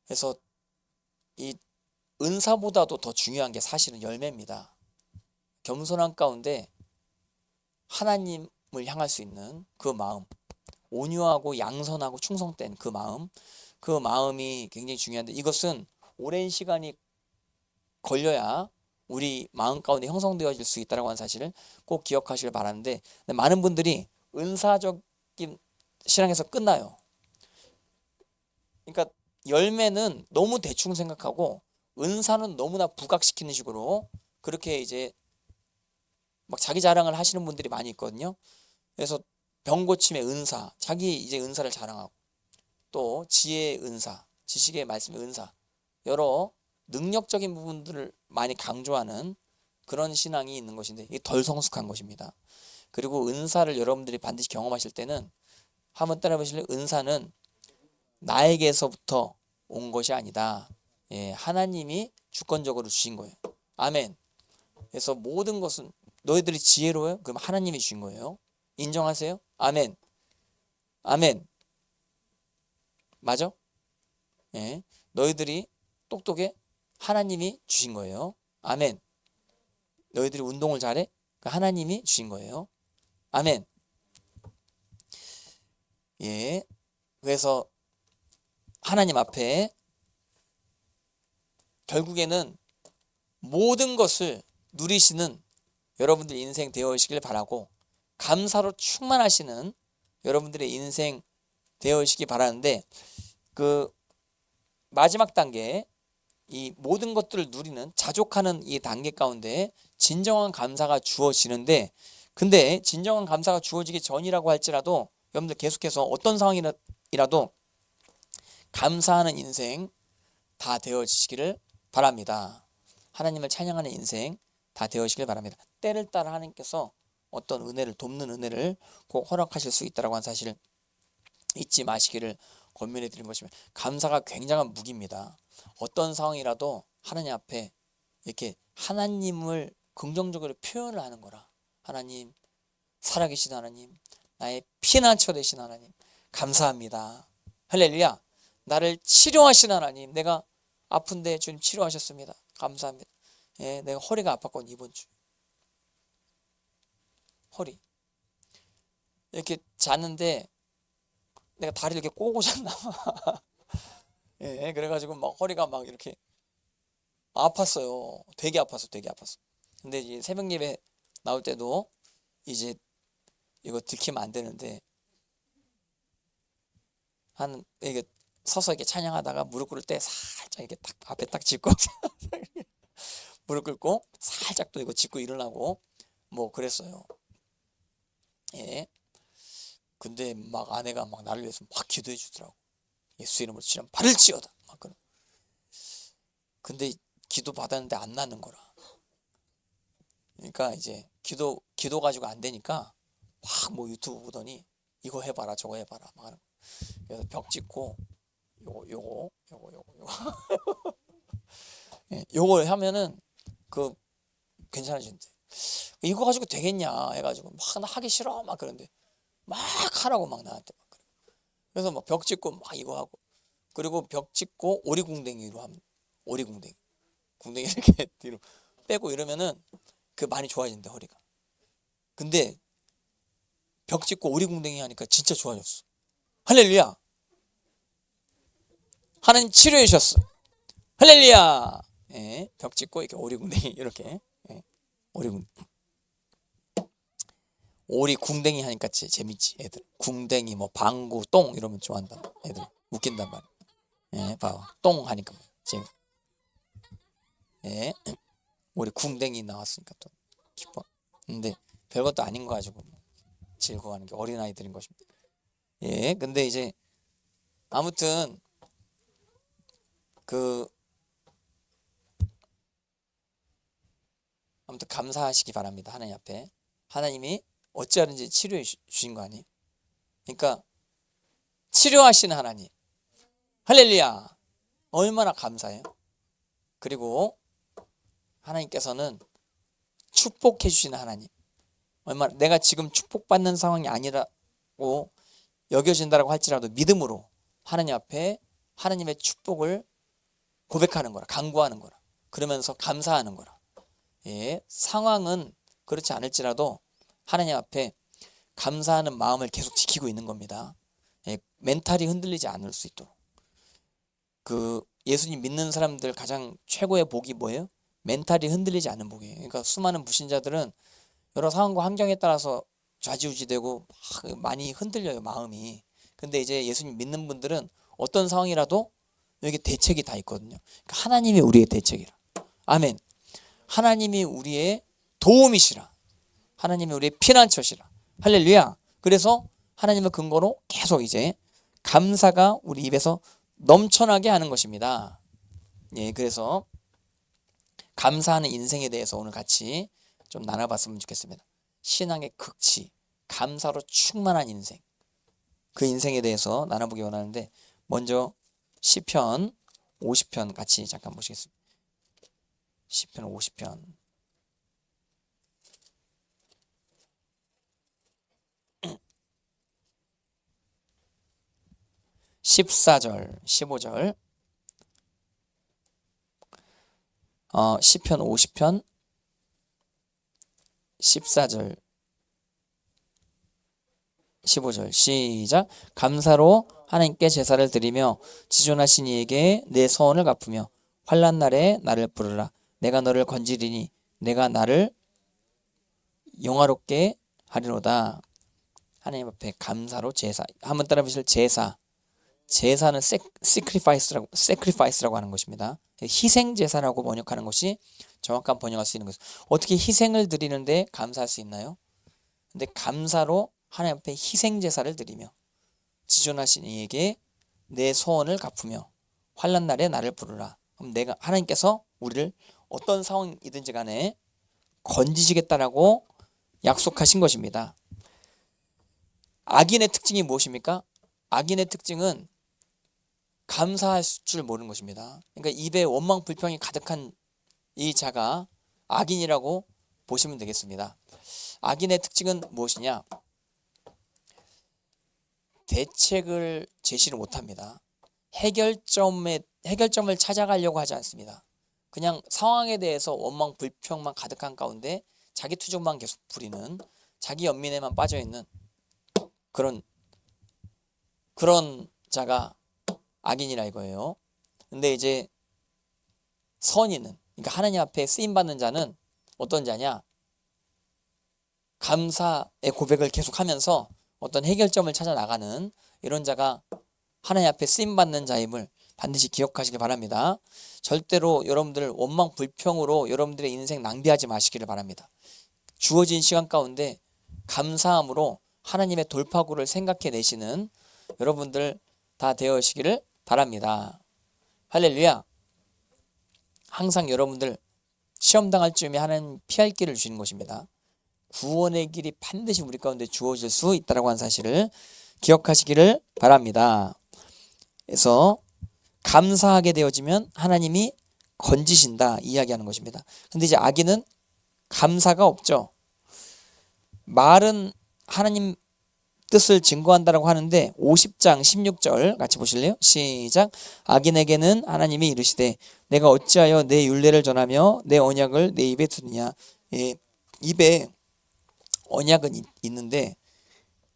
그래서 이 은사보다도 더 중요한 게 사실은 열매입니다. 겸손한 가운데 하나님을 향할 수 있는 그 마음, 온유하고 양선하고 충성된 그 마음이 굉장히 중요한데 이것은 오랜 시간이 걸려야 우리 마음 가운데 형성되어질 수 있다는 사실을 꼭 기억하시길 바라는데 많은 분들이 은사적인 신앙에서 끝나요. 그러니까 열매는 너무 대충 생각하고 은사는 너무나 부각시키는 식으로 그렇게 이제 막 자기 자랑을 하시는 분들이 많이 있거든요. 그래서 병 고침의 은사, 자기 이제 은사를 자랑하고 또 지혜의 은사, 지식의 말씀의 은사, 여러 능력적인 부분들을 많이 강조하는 그런 신앙이 있는 것인데 이게 덜 성숙한 것입니다. 그리고 은사를 여러분들이 반드시 경험하실 때는 한번 따라 보실래요? 은사는 나에게서부터 온 것이 아니다. 예, 하나님이 주권적으로 주신 거예요. 아멘. 그래서 모든 것은 너희들이 지혜로워요? 그럼 하나님이 주신 거예요. 인정하세요? 아멘. 아멘. 맞아? 예. 너희들이 똑똑해? 하나님이 주신 거예요. 아멘. 너희들이 운동을 잘해? 하나님이 주신 거예요. 아멘. 예. 그래서 하나님 앞에 결국에는 모든 것을 누리시는 여러분들 인생 되어시길 바라고 감사로 충만하시는 여러분들의 인생 되어시기 바라는데 그 마지막 단계 이 모든 것들을 누리는 자족하는 이 단계 가운데 진정한 감사가 주어지는데 근데 진정한 감사가 주어지기 전이라고 할지라도 여러분들 계속해서 어떤 상황이라도 감사하는 인생 다 되어지시기를 바랍니다. 하나님을 찬양하는 인생 다 되어지시길 바랍니다. 때를 따라 하나님께서 어떤 은혜를 돕는 은혜를 꼭 허락하실 수 있다고 하는 사실을 잊지 마시기를 권면해 드리는 것입니다. 감사가 굉장한 무기입니다. 어떤 상황이라도 하나님 앞에 이렇게 하나님을 긍정적으로 표현을 하는 거라. 하나님, 살아계신 하나님, 나의 피난처 되신 하나님 감사합니다. 할렐루야. 나를 치료하신 하나님, 내가 아픈데 주님 치료하셨습니다. 감사합니다. 예, 내가 허리가 아팠거든 이번 주. 허리. 이렇게 잤는데 내가 다리를 이렇게 꼬고 잤나 봐. 예, 그래가지고 막 허리가 막 이렇게 아팠어요. 되게 아팠어, 되게 아팠어. 근데 이제 새벽 예배 나올 때도 이제 이거 들키면 안 되는데 한 이게 서서 이렇게 찬양하다가 무릎 꿇을 때 살짝 이렇게 딱 앞에 딱 짚고 무릎 꿇고 살짝 또 이거 짚고 일어나고 뭐 그랬어요. 예. 근데 막 아내가 막 나를 위해서 막 기도해 주더라고. 예수 이름으로 치면 받을지어다. 막 그런. 근데 기도 받았는데 안 나는 거라. 그러니까 이제 기도 가지고 안 되니까 막 뭐 유튜브 보더니 이거 해봐라 저거 해봐라 막 하는 거. 그래서 벽 찍고 요거 예, 요걸 하면은 그 괜찮아진대. 이거 가지고 되겠냐 해가지고 막 나 하기 싫어 막 그런데 막 하라고 막 나한테 막 그래. 그래서 막 벽 찍고 막 이거 하고 그리고 벽 찍고 오리궁뎅이로 하면 오리궁뎅이 궁뎅이 이렇게 뒤로 빼고 이러면은 그 많이 좋아진대 허리가. 근데 벽 찍고 오리궁뎅이 하니까 진짜 좋아졌어. 할렐루야. 하나님 치료해 주셨어. 할렐루야. 예, 벽 찍고 이렇게 오리궁뎅이 이렇게 예, 오리궁뎅이 하니까 재밌지 애들. 궁뎅이 뭐 방구 똥 이러면 좋아한다. 애들 웃긴단 말이야. 예, 봐봐 똥 하니까 재밌. 예, 우리 궁뎅이 나왔으니까 또 기뻐. 근데 별것도 아닌 거 가지고 즐거워하는 게 어린아이들인 것입니다. 예, 근데 이제 아무튼 아무튼 감사하시기 바랍니다. 하나님 앞에. 하나님이 어찌하든지 치료해 주신 거 아니에요. 그러니까 치료하시는 하나님. 할렐루야. 얼마나 감사해요. 그리고 하나님께서는 축복해 주시는 하나님. 얼마나 내가 지금 축복받는 상황이 아니라고 여겨진다라고 할지라도 믿음으로 하나님 앞에 하나님의 축복을 고백하는 거라, 간구하는 거라. 그러면서 감사하는 거라. 예, 상황은 그렇지 않을지라도 하나님 앞에 감사하는 마음을 계속 지키고 있는 겁니다. 예, 멘탈이 흔들리지 않을 수 있도록. 그 예수님 믿는 사람들 가장 최고의 복이 뭐예요? 멘탈이 흔들리지 않는 복이에요. 그러니까 수많은 불신자들은 여러 상황과 환경에 따라서 좌지우지되고 많이 흔들려요, 마음이. 근데 이제 예수님 믿는 분들은 어떤 상황이라도 여기 대책이 다 있거든요. 그러니까 하나님이 우리의 대책이라. 아멘. 하나님이 우리의 도움이시라. 하나님이 우리의 피난처시라. 할렐루야. 그래서 하나님의 근거로 계속 이제 감사가 우리 입에서 넘쳐나게 하는 것입니다. 예, 그래서 감사하는 인생에 대해서 오늘 같이 좀 나눠봤으면 좋겠습니다. 신앙의 극치, 감사로 충만한 인생. 그 인생에 대해서 나눠보기 원하는데 먼저 시편 50편 같이 잠깐 보시겠습니다. 시편 50편 14절 15절 시편 50편 14절 15절 시작. 감사로 하나님께 제사를 드리며 지존하신 이에게 내 서원을 갚으며 환난 날에 나를 부르라. 내가 너를 건지리니 내가 나를 영화롭게 하리로다. 하나님 앞에 감사로 제사. 한번 따라 보실 제사. 제사는 sacrifice라고 하는 것입니다. 희생 제사라고 번역하는 것이 정확한 번역할 수 있는 것입니다. 어떻게 희생을 드리는데 감사할 수 있나요? 근데 감사로 하나님 앞에 희생 제사를 드리며 지존하신 이에게 내 소원을 갚으며 환난 날에 나를 부르라. 그럼 내가 하나님께서 우리를 어떤 상황이든지 간에 건지시겠다라고 약속하신 것입니다. 악인의 특징이 무엇입니까? 악인의 특징은 감사할 줄 모르는 것입니다. 그러니까 입에 원망 불평이 가득한 이 자가 악인이라고 보시면 되겠습니다. 악인의 특징은 무엇이냐? 대책을 제시를 못합니다. 해결점을 찾아가려고 하지 않습니다. 그냥 상황에 대해서 원망 불평만 가득한 가운데 자기 투정만 계속 부리는, 자기 연민에만 빠져있는 그런 자가 악인이라 이거예요. 근데 이제 선인은, 그러니까 하나님 앞에 쓰임받는 자는 어떤 자냐? 감사의 고백을 계속하면서 어떤 해결점을 찾아 나가는 이런 자가 하나님 앞에 쓰임받는 자임을 반드시 기억하시길 바랍니다. 절대로 여러분들 원망 불평으로 여러분들의 인생 낭비하지 마시기를 바랍니다. 주어진 시간 가운데 감사함으로 하나님의 돌파구를 생각해 내시는 여러분들 다 되어시기를 바랍니다. 할렐루야. 항상 여러분들 시험 당할 즈음에 하나님 피할 길을 주시는 것입니다. 구원의 길이 반드시 우리 가운데 주어질 수 있다고 하는 사실을 기억하시기를 바랍니다. 그래서 감사하게 되어지면 하나님이 건지신다 이야기하는 것입니다. 근데 이제 악인은 감사가 없죠. 말은 하나님 뜻을 증거한다라고 하는데 50장 16절 같이 보실래요? 시작. 악인에게는 하나님이 이르시되 내가 어찌하여 내 율례를 전하며 내 언약을 내 입에 두느냐. 예, 입에 언약은 있는데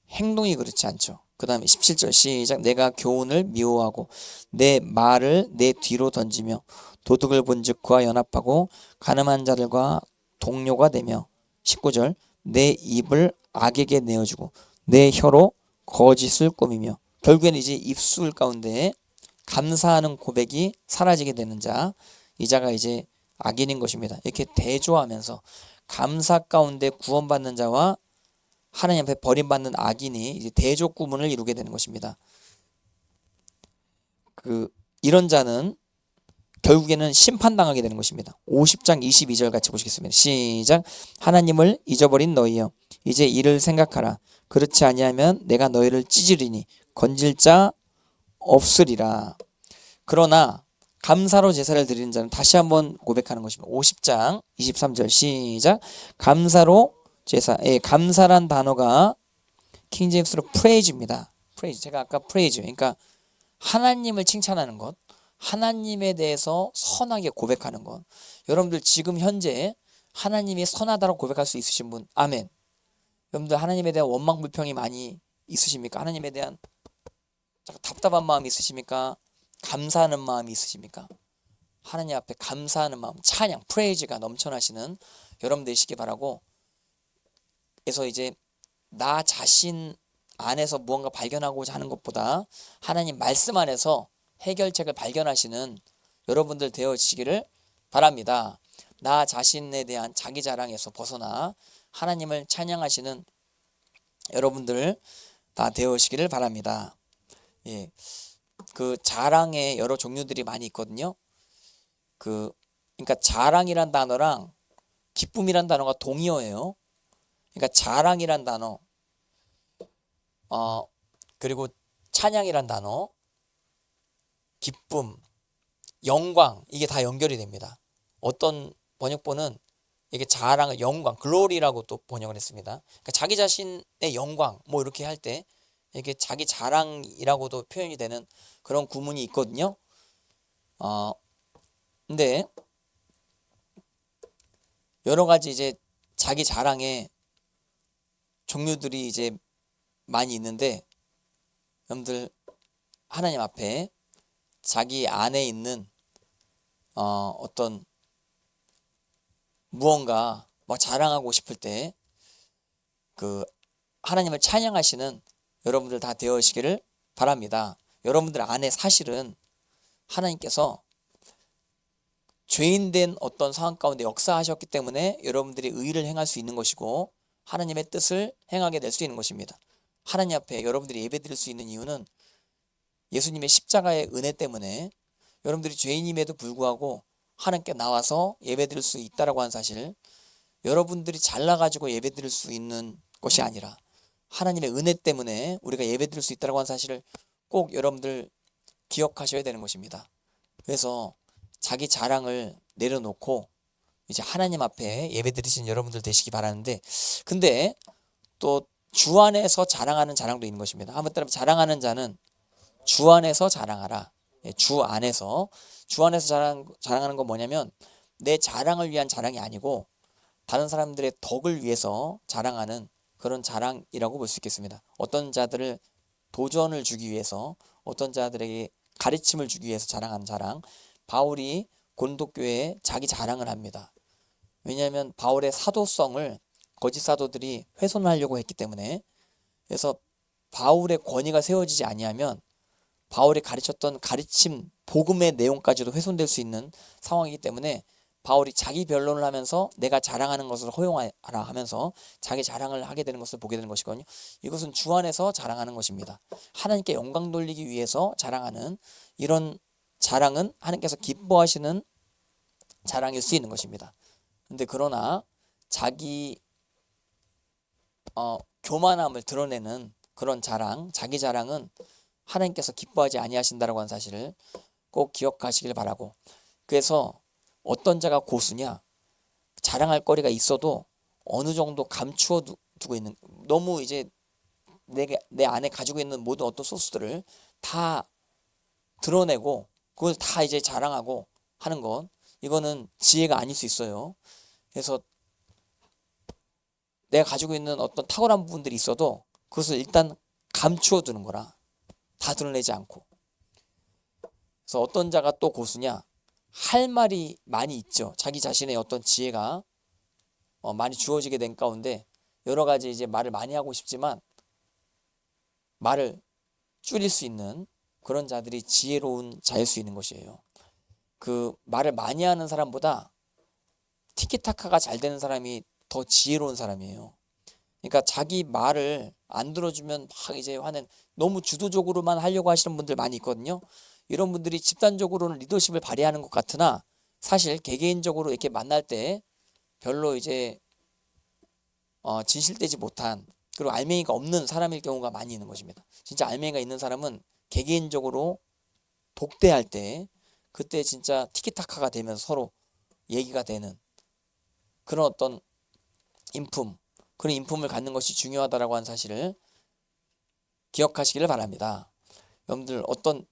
행동이 그렇지 않죠. 그 다음에 17절 시작. 내가 교훈을 미워하고 내 말을 내 뒤로 던지며 도둑을 본즉 그와 연합하고 가늠한 자들과 동료가 되며 19절 내 입을 악에게 내어주고 내 혀로 거짓을 꾸미며. 결국에는 이제 입술 가운데 감사하는 고백이 사라지게 되는 자, 이 자가 이제 악인인 것입니다. 이렇게 대조하면서 감사 가운데 구원받는 자와 하나님 앞에 버림받는 악인이 이제 대조 구문을 이루게 되는 것입니다. 이런 자는 결국에는 심판당하게 되는 것입니다. 50장 22절 같이 보시겠습니다. 시작. 하나님을 잊어버린 너희여 이제 이를 생각하라. 그렇지 아니하면 내가 너희를 찢으리니 건질 자 없으리라. 그러나 감사로 제사를 드리는 자는 다시 한번 고백하는 것입니다. 50장 23절 시작. 감사로 제사. 감사란 단어가 킹제임스로 프레이즈입니다. 프레이즈. 제가 아까 프레이즈. 그러니까 하나님을 칭찬하는 것, 하나님에 대해서 선하게 고백하는 것. 여러분들 지금 현재 하나님이 선하다고 고백할 수 있으신 분, 아멘. 여러분들 하나님에 대한 원망 불평이 많이 있으십니까? 하나님에 대한 답답한 마음이 있으십니까? 감사하는 마음이 있으십니까? 하나님 앞에 감사하는 마음, 찬양, 프레이즈가 넘쳐나시는 여러분 되시기 바라고. 그래서 이제 나 자신 안에서 무언가 발견하고자 하는 것보다 하나님 말씀 안에서 해결책을 발견하시는 여러분들 되어지기를 바랍니다. 나 자신에 대한 자기 자랑에서 벗어나 하나님을 찬양하시는 여러분들 다 되어지기를 바랍니다. 예, 그 자랑의 여러 종류들이 많이 있거든요. 그러니까 자랑이란 단어랑 기쁨이란 단어가 동의어예요. 그러니까 자랑이란 단어, 그리고 찬양이란 단어, 기쁨, 영광, 이게 다 연결이 됩니다. 어떤 번역본은 이게 자랑을 영광, 글로리라고 또 번역을 했습니다. 그러니까 자기 자신의 영광, 뭐 이렇게 할 때 이게 자기 자랑이라고도 표현이 되는 그런 구문이 있거든요. 근데 여러 가지 이제 자기 자랑의 종류들이 이제 많이 있는데, 여러분들 하나님 앞에 자기 안에 있는 어떤 무언가 막 자랑하고 싶을 때 그 하나님을 찬양하시는 여러분들 다 되어시기를 바랍니다. 여러분들 안에 사실은 하나님께서 죄인된 어떤 상황 가운데 역사하셨기 때문에 여러분들이 의를 행할 수 있는 것이고 하나님의 뜻을 행하게 될 수 있는 것입니다. 하나님 앞에 여러분들이 예배드릴 수 있는 이유는 예수님의 십자가의 은혜 때문에 여러분들이 죄인임에도 불구하고 하나님께 나와서 예배드릴 수 있다라고 하는 사실, 여러분들이 잘나가지고 예배드릴 수 있는 것이 아니라 하나님의 은혜 때문에 우리가 예배드릴 수 있다라고 하는 사실을 꼭 여러분들 기억하셔야 되는 것입니다. 그래서 자기 자랑을 내려놓고 이제 하나님 앞에 예배드리신 여러분들 되시기 바라는데, 근데 또 주 안에서 자랑하는 자랑도 있는 것입니다. 한번 따라 자랑하는 자는 주 안에서 자랑하라. 주 안에서 자랑하는 건 뭐냐면 내 자랑을 위한 자랑이 아니고 다른 사람들의 덕을 위해서 자랑하는 그런 자랑이라고 볼 수 있겠습니다. 어떤 자들을 도전을 주기 위해서, 어떤 자들에게 가르침을 주기 위해서 자랑하는 자랑. 바울이 고린도 교회에 자기 자랑을 합니다. 왜냐하면 바울의 사도성을 거짓 사도들이 훼손하려고 했기 때문에. 그래서 바울의 권위가 세워지지 아니하면 바울이 가르쳤던 가르침, 복음의 내용까지도 훼손될 수 있는 상황이기 때문에 바울이 자기 변론을 하면서 내가 자랑하는 것을 허용하라 하면서 자기 자랑을 하게 되는 것을 보게 되는 것이거든요. 이것은 주 안에서 자랑하는 것입니다. 하나님께 영광 돌리기 위해서 자랑하는 이런 자랑은 하나님께서 기뻐하시는 자랑일 수 있는 것입니다. 근데 그러나 자기 교만함을 드러내는 그런 자랑, 자기 자랑은 하나님께서 기뻐하지 아니하신다라고 하는 사실을 꼭 기억하시길 바라고. 그래서 어떤 자가 고수냐, 자랑할 거리가 있어도 어느 정도 감추어 두고 있는, 너무 이제 내 안에 가지고 있는 모든 어떤 소스들을 다 드러내고 그걸 다 이제 자랑하고 하는 것, 이거는 지혜가 아닐 수 있어요. 그래서 내가 가지고 있는 어떤 탁월한 부분들이 있어도 그것을 일단 감추어 두는 거라, 다 드러내지 않고. 그래서 어떤 자가 또 고수냐, 할 말이 많이 있죠. 자기 자신의 어떤 지혜가 많이 주어지게 된 가운데 여러 가지 이제 말을 많이 하고 싶지만 말을 줄일 수 있는 그런 자들이 지혜로운 자일 수 있는 것이에요. 그 말을 많이 하는 사람보다 티키타카가 잘 되는 사람이 더 지혜로운 사람이에요. 그러니까 자기 말을 안 들어주면 막 이제 화낸, 너무 주도적으로만 하려고 하시는 분들 많이 있거든요. 이런 분들이 집단적으로는 리더십을 발휘하는 것 같으나 사실 개개인적으로 이렇게 만날 때 별로 이제 진실되지 못한, 그리고 알맹이가 없는 사람일 경우가 많이 있는 것입니다. 진짜 알맹이가 있는 사람은 개개인적으로 독대할 때 그때 진짜 티키타카가 되면서 서로 얘기가 되는 그런 어떤 그런 인품을 갖는 것이 중요하다라고 하는 사실을 기억하시기를 바랍니다. 여러분들 어떤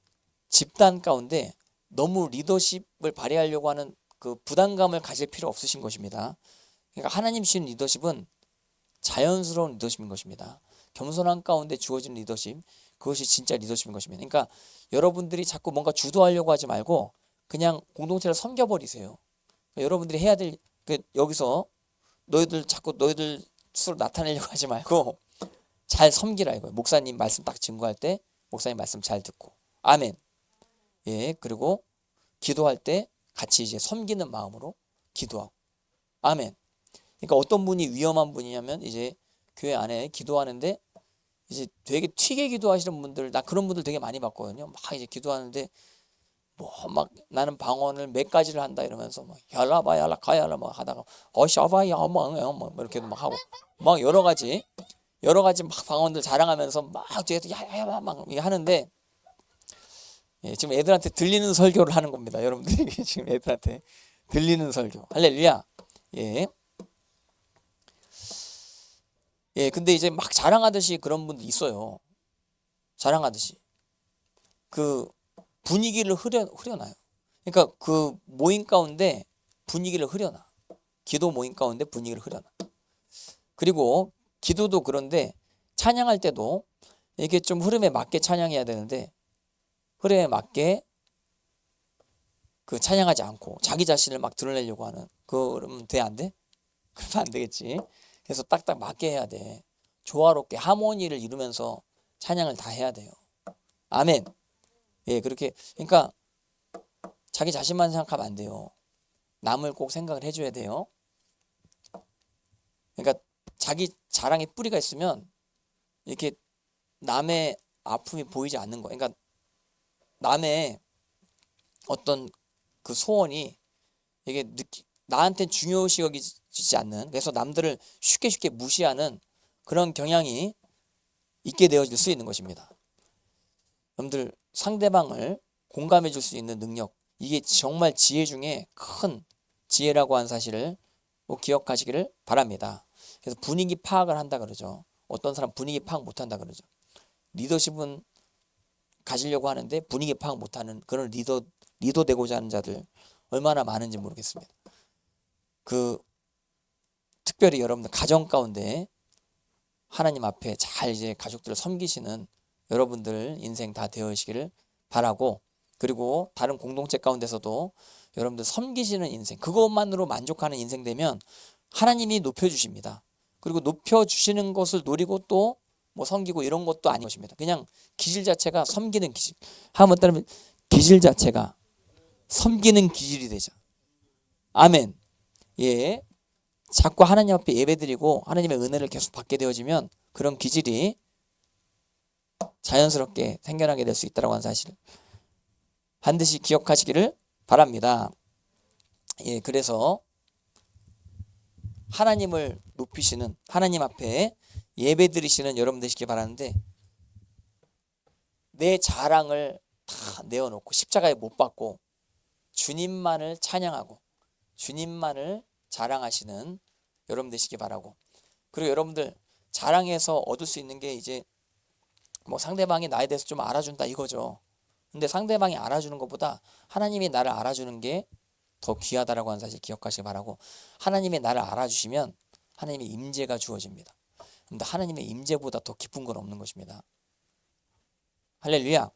집단 가운데 너무 리더십을 발휘하려고 하는 그 부담감을 가질 필요 없으신 것입니다. 그러니까 하나님 주신 리더십은 자연스러운 리더십인 것입니다. 겸손한 가운데 주어진 리더십, 그것이 진짜 리더십인 것입니다. 그러니까 여러분들이 자꾸 뭔가 주도하려고 하지 말고 그냥 공동체를 섬겨버리세요. 그러니까 여러분들이 해야 될, 여기서 너희들 스스로 나타내려고 하지 말고 잘 섬기라 이거예요. 목사님 말씀 딱 증거할 때 목사님 말씀 잘 듣고. 아멘. 예, 그리고 기도할 때 같이 이제 섬기는 마음으로 기도하고. 아멘. 그러니까 어떤 분이 위험한 분이냐면 이제 교회 안에 기도하는데 이제 되게 튀게 기도하시는 분들, 나 그런 분들 되게 많이 봤거든요. 막 이제 기도하는데 뭐 막 나는 방언을 몇 가지를 한다 이러면서 막 얄라바 얄라 가얄라 막 하다가 어샤바야 뭐 이렇게 막 하고 막 여러 가지 막 방언들 자랑하면서 막 뒤에서 야야야 막 하는데, 예, 지금 애들한테 들리는 설교를 하는 겁니다. 여러분들이 지금 애들한테 들리는 설교. 할렐루야. 예. 예, 근데 이제 막 자랑하듯이 그런 분들 있어요. 자랑하듯이. 그 분위기를 흐려놔요. 그러니까 그 모임 가운데 분위기를 흐려놔. 기도 모임 가운데 분위기를 흐려놔. 그리고 기도도 그런데 찬양할 때도 이게 좀 흐름에 맞게 찬양해야 되는데 흐름에 맞게 그 찬양하지 않고 자기 자신을 막 드러내려고 하는, 그러면 돼, 안 돼? 그러면 안 되겠지. 그래서 딱딱 맞게 해야 돼. 조화롭게 하모니를 이루면서 찬양을 다 해야 돼요. 아멘. 예, 그렇게. 그러니까 자기 자신만 생각하면 안 돼요. 남을 꼭 생각을 해줘야 돼요. 그러니까 자기 자랑에 뿌리가 있으면 이렇게 남의 아픔이 보이지 않는 거예요. 그러니까 남의 어떤 그 소원이 이게 나한테는 중요시 여기지 않는, 그래서 남들을 쉽게 무시하는 그런 경향이 있게 되어질 수 있는 것입니다. 여러분들, 상대방을 공감해 줄 수 있는 능력, 이게 정말 지혜 중에 큰 지혜라고 하는 사실을 꼭 기억하시기를 바랍니다. 그래서 분위기 파악을 한다 그러죠. 어떤 사람 분위기 파악 못한다 그러죠. 리더십은 가지려고 하는데 분위기 파악 못하는 그런 리더 되고자 하는 자들 얼마나 많은지 모르겠습니다. 그 특별히 여러분들 가정 가운데 하나님 앞에 잘 이제 가족들을 섬기시는 여러분들 인생 다 되어지기를 바라고, 그리고 다른 공동체 가운데서도 여러분들 섬기시는 인생, 그것만으로 만족하는 인생 되면 하나님이 높여주십니다. 그리고 높여주시는 것을 노리고 또 뭐 섬기고 이런 것도 아닌 것입니다. 그냥 기질 자체가 섬기는 기질. 한번 따르면 기질 자체가 섬기는 기질이 되죠. 아멘. 예. 자꾸 하나님 앞에 예배드리고 하나님의 은혜를 계속 받게 되어지면 그런 기질이 자연스럽게 생겨나게 될 수 있다고 하는 사실 반드시 기억하시기를 바랍니다. 예, 그래서 하나님을 높이시는, 하나님 앞에 예배드리시는 여러분 되시기 바라는데, 내 자랑을 다 내어놓고 십자가에 못 박고 주님만을 찬양하고 주님만을 자랑하시는 여러분 되시기 바라고, 그리고 여러분들 자랑해서 얻을 수 있는 게 이제 뭐 상대방이 나에 대해서 좀 알아준다 이거죠. 근데 상대방이 알아주는 것보다 하나님이 나를 알아주는 게 더 귀하다라고 하는 사실 기억하시기 바라고, 하나님이 나를 알아주시면 하나님의 임재가 주어집니다. 근데 하나님의 임재보다 더 기쁜 건 없는 것입니다. 할렐루야.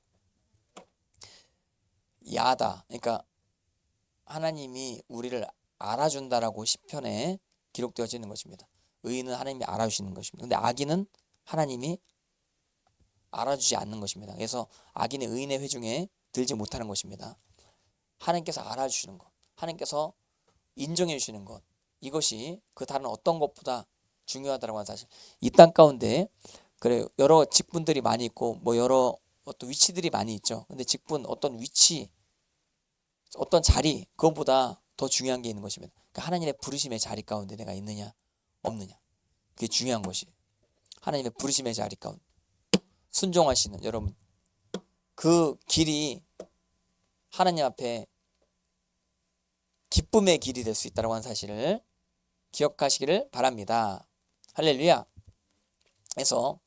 야다, 그러니까 하나님이 우리를 알아준다라고 시편에 기록되어지는 것입니다. 의인은 하나님이 알아주시는 것입니다. 근데 악인은 하나님이 알아주지 않는 것입니다. 그래서 악인의 의인의 회중에 들지 못하는 것입니다. 하나님께서 알아주시는 것, 하나님께서 인정해 주시는 것, 이것이 그 다른 어떤 것보다 중요하다고 하는 사실. 이 땅 가운데 그래 여러 직분들이 많이 있고 뭐 여러 어떤 위치들이 많이 있죠. 근데 직분, 어떤 위치, 어떤 자리, 그것보다 더 중요한 게 있는 것입니다. 그러니까 하나님의 부르심의 자리 가운데 내가 있느냐 없느냐, 그게 중요한 것이. 하나님의 부르심의 자리 가운데 순종하시는 여러분, 그 길이 하나님 앞에 기쁨의 길이 될 수 있다고 하는 사실을 기억하시기를 바랍니다. 할렐루야. 그래서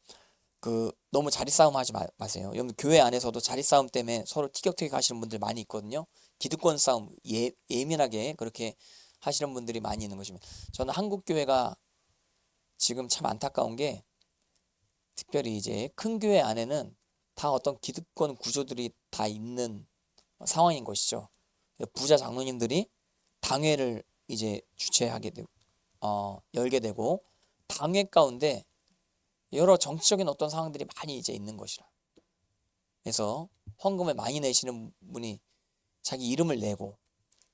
그 너무 자리 싸움 하지 마세요. 여러분 교회 안에서도 자리 싸움 때문에 서로 티격태격 하시는 분들 많이 있거든요. 기득권 싸움 예민하게 그렇게 하시는 분들이 많이 있는 것입니다. 저는 한국 교회가 지금 참 안타까운 게, 특별히 이제 큰 교회 안에는 다 어떤 기득권 구조들이 다 있는 상황인 것이죠. 부자 장로님들이 당회를 이제 주최하게 되고 열게 되고, 당회 가운데 여러 정치적인 어떤 상황들이 많이 이제 있는 것이라. 그래서 헌금을 많이 내시는 분이 자기 이름을 내고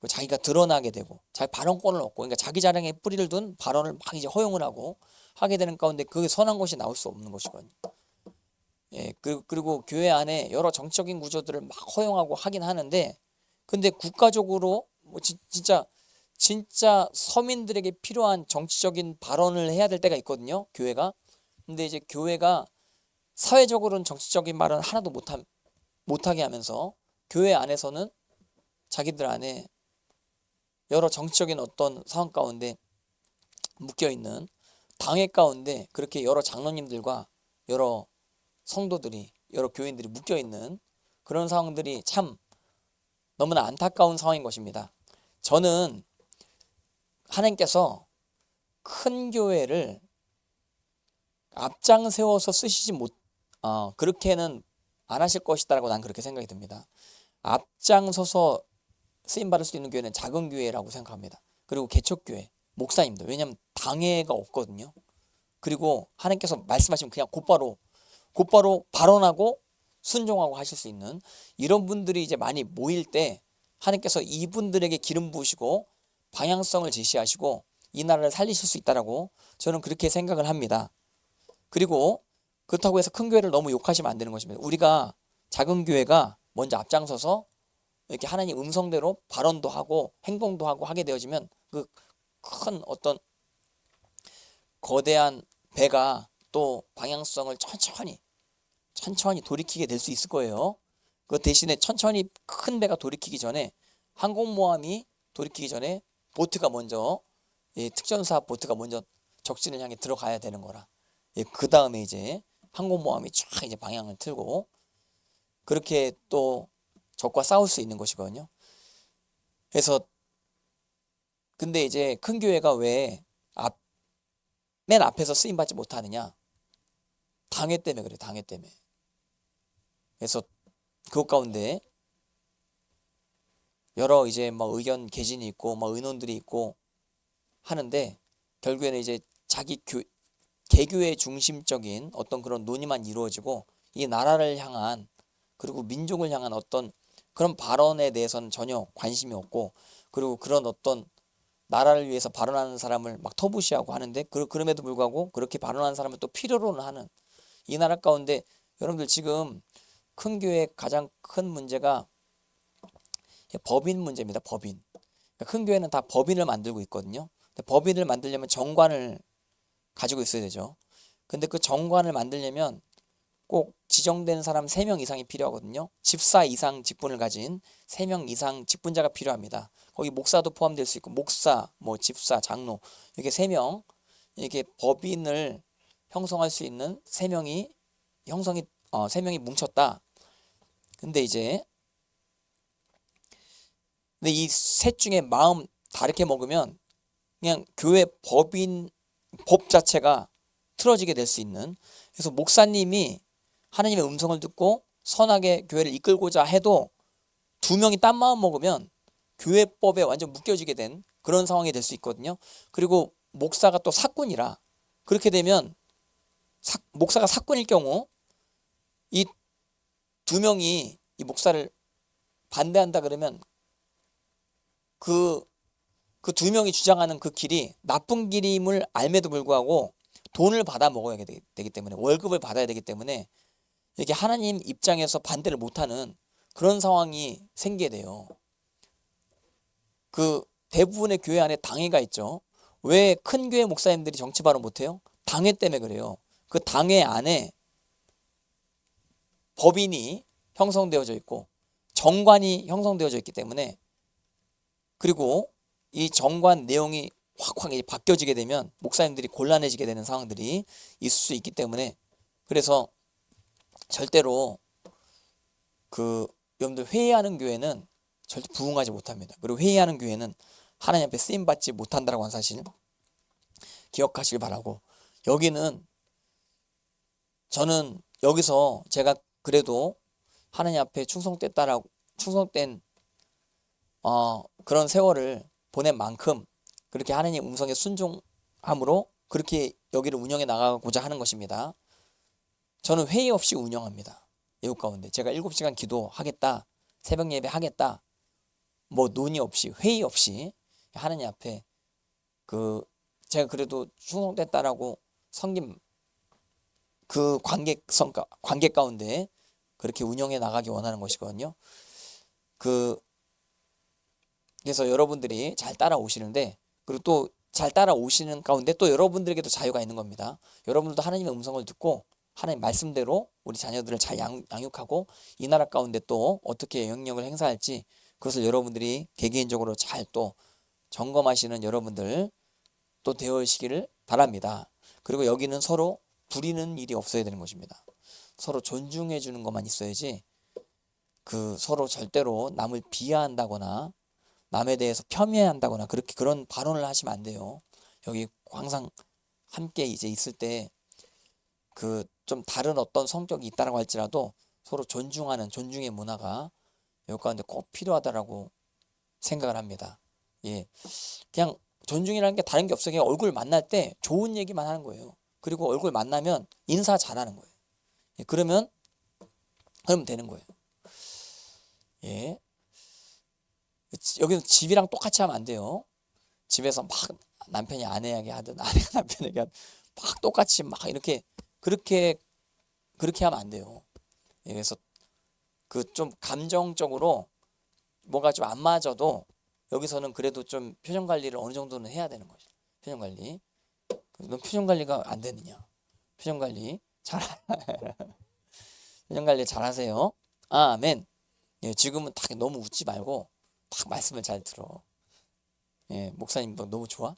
자기가 드러나게 되고 자기 발언권을 얻고, 그러니까 자기 자랑에 뿌리를 둔 발언을 막 이제 허용을 하고 하게 되는 가운데 그게 선한 것이 나올 수 없는 것이거든요. 예, 그리고 교회 안에 여러 정치적인 구조들을 막 허용하고 하긴 하는데, 근데 국가적으로 뭐 진짜 서민들에게 필요한 정치적인 발언을 해야 될 때가 있거든요, 교회가. 근데 이제 교회가 사회적으로는 정치적인 발언 하나도 못하게 하면서 교회 안에서는 자기들 안에 여러 정치적인 어떤 상황 가운데 묶여있는, 당회 가운데 그렇게 여러 장로님들과 여러 성도들이, 여러 교인들이 묶여있는 그런 상황들이 참 너무나 안타까운 상황인 것입니다. 저는 하나님께서 큰 교회를 앞장 세워서 쓰시지 그렇게는 안 하실 것이다라고 난 그렇게 생각이 듭니다. 앞장서서 쓰임받을 수 있는 교회는 작은 교회라고 생각합니다. 그리고 개척교회, 목사님들, 왜냐하면 당회가 없거든요. 그리고 하나님께서 말씀하시면 그냥 곧바로 발언하고 순종하고 하실 수 있는 이런 분들이 이제 많이 모일 때 하나님께서 이분들에게 기름 부으시고 방향성을 제시하시고 이 나라를 살리실 수 있다라고 저는 그렇게 생각을 합니다. 그리고 그렇다고 해서 큰 교회를 너무 욕하시면 안 되는 것입니다. 우리가 작은 교회가 먼저 앞장서서 이렇게 하나님 음성대로 발언도 하고 행동도 하고 하게 되어지면 그 큰 어떤 거대한 배가 또 방향성을 천천히 돌이키게 될 수 있을 거예요. 그 대신에 천천히 큰 배가 돌이키기 전에, 항공모함이 돌이키기 전에 보트가 먼저, 특전사 보트가 먼저 적진을 향해 들어가야 되는 거라. 그 다음에 이제 항공모함이 쫙 이제 방향을 틀고 그렇게 또 적과 싸울 수 있는 것이거든요. 그래서 근데 이제 큰 교회가 왜 맨 앞에서 쓰임 받지 못하느냐? 당회 때문에 그래, 당회 때문에. 그래서 그것 가운데 여러 이제 막 의견 개진이 있고 막 의논들이 있고 하는데, 결국에는 이제 자기 개교의 중심적인 어떤 그런 논의만 이루어지고 이 나라를 향한 그리고 민족을 향한 어떤 그런 발언에 대해서는 전혀 관심이 없고, 그리고 그런 어떤 나라를 위해서 발언하는 사람을 막 터부시하고 하는데, 그럼에도 불구하고 그렇게 발언하는 사람을 또 필요로는 하는 이 나라 가운데, 여러분들 지금 큰 교회의 가장 큰 문제가 법인 문제입니다. 법인. 그러니까 큰 교회는 다 법인을 만들고 있거든요. 근데 법인을 만들려면 정관을 가지고 있어야 되죠. 근데 그 정관을 만들려면 꼭 지정된 사람 3명 이상이 필요하거든요. 집사 이상 직분을 가진 3명 이상 직분자가 필요합니다. 거기 목사도 포함될 수 있고, 목사, 뭐 집사, 장로, 이렇게 3명, 이렇게 법인을 형성할 수 있는 3명이 뭉쳤다. 근데 이 셋 중에 마음 다르게 먹으면 그냥 교회 법 자체가 틀어지게 될 수 있는, 그래서 목사님이 하나님의 음성을 듣고 선하게 교회를 이끌고자 해도 2명이 딴 마음 먹으면 교회법에 완전 묶여지게 된 그런 상황이 될 수 있거든요. 그리고 목사가 또 사꾼이라, 그렇게 되면 목사가 사꾼일 경우 이 2명이 이 목사를 반대한다 그러면 그 2명이 주장하는 그 길이 나쁜 길임을 알매도 불구하고 돈을 받아 먹어야 되기 때문에, 월급을 받아야 되기 때문에 이렇게 하나님 입장에서 반대를 못하는 그런 상황이 생기게 돼요. 그 대부분의 교회 안에 당회가 있죠. 왜 큰 교회 목사님들이 정치 발언 못해요? 당회 때문에 그래요. 그 당회 안에 법인이 형성되어져 있고 정관이 형성되어져 있기 때문에, 그리고 이 정관 내용이 확 이제 바뀌어지게 되면 목사님들이 곤란해지게 되는 상황들이 있을 수 있기 때문에, 그래서 절대로 여러분들 회의하는 교회는 절대 부흥하지 못합니다. 그리고 회의하는 교회는 하나님 앞에 쓰임 받지 못한다라고 하는 사실 기억하시길 바라고, 저는 여기서 제가 그래도 하나님 앞에 충성된 그런 세월을 보낸 만큼 그렇게 하나님 음성에 순종함으로 그렇게 여기를 운영해 나가고자 하는 것입니다. 저는 회의 없이 운영합니다. 예우 가운데 제가 7시간 기도하겠다, 새벽 예배 하겠다, 뭐 논의 없이 회의 없이 하나님 앞에 그 제가 그래도 충성됐다라고 섬김 그 관계 가운데 그렇게 운영해 나가기 원하는 것이거든요. 그래서 여러분들이 잘 따라오시는데, 그리고 또 잘 따라오시는 가운데 또 여러분들에게도 자유가 있는 겁니다. 여러분들도 하나님의 음성을 듣고 하나님 말씀대로 우리 자녀들을 잘 양육하고 이 나라 가운데 또 어떻게 영향력을 행사할지 그것을 여러분들이 개개인적으로 잘 또 점검하시는 여러분들 또 되어시기를 바랍니다. 그리고 여기는 서로 부리는 일이 없어야 되는 것입니다. 서로 존중해 주는 것만 있어야지 서로 절대로 남을 비하한다거나 남에 대해서 폄훼한다거나 그런 발언을 하시면 안 돼요. 여기 항상 함께 이제 있을 때 좀 다른 어떤 성격이 있다라고 할지라도 서로 존중하는 존중의 문화가 여기 가운데 꼭 필요하다라고 생각을 합니다. 예, 그냥 존중이라는 게 다른 게 없어요. 그냥 얼굴 만날 때 좋은 얘기만 하는 거예요. 그리고 얼굴 만나면 인사 잘하는 거예요. 예, 그러면 되는 거예요. 예, 여기서 집이랑 똑같이 하면 안 돼요. 집에서 막 남편이 아내에게 하든 아내가 남편에게 하든 막 똑같이 막 이렇게 그렇게 하면 안 돼요. 예, 그래서 좀 감정적으로 뭐가 좀 안 맞아도 여기서는 그래도 좀 표정 관리를 어느 정도는 해야 되는 거죠. 표정 관리. 넌 표정 관리가 안 되느냐? 표정 관리 표정 관리 잘 하세요. 아멘. 예, 지금은 딱 너무 웃지 말고 딱 말씀을 잘 들어. 예, 목사님 뭐 너무 좋아?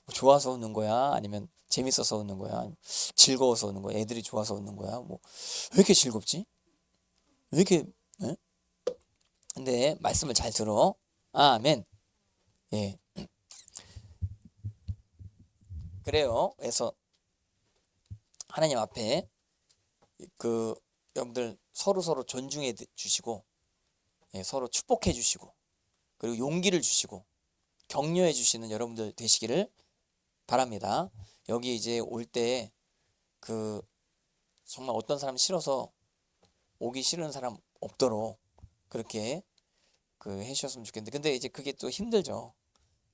뭐 좋아서 웃는 거야? 아니면 재밌어서 웃는 거야? 즐거워서 웃는 거야? 애들이 좋아서 웃는 거야? 뭐 왜 이렇게 즐겁지? 왜 이렇게 예? 근데 말씀을 잘 들어. 아멘. 예. 그래요. 그래서 하나님 앞에 여러분들 서로 존중해 주시고, 예, 서로 축복해 주시고, 그리고 용기를 주시고 격려해 주시는 여러분들 되시기를 바랍니다. 여기 이제 올 때 정말 어떤 사람 싫어서 오기 싫은 사람 없도록 그렇게 해주셨으면 좋겠는데, 근데 이제 그게 또 힘들죠.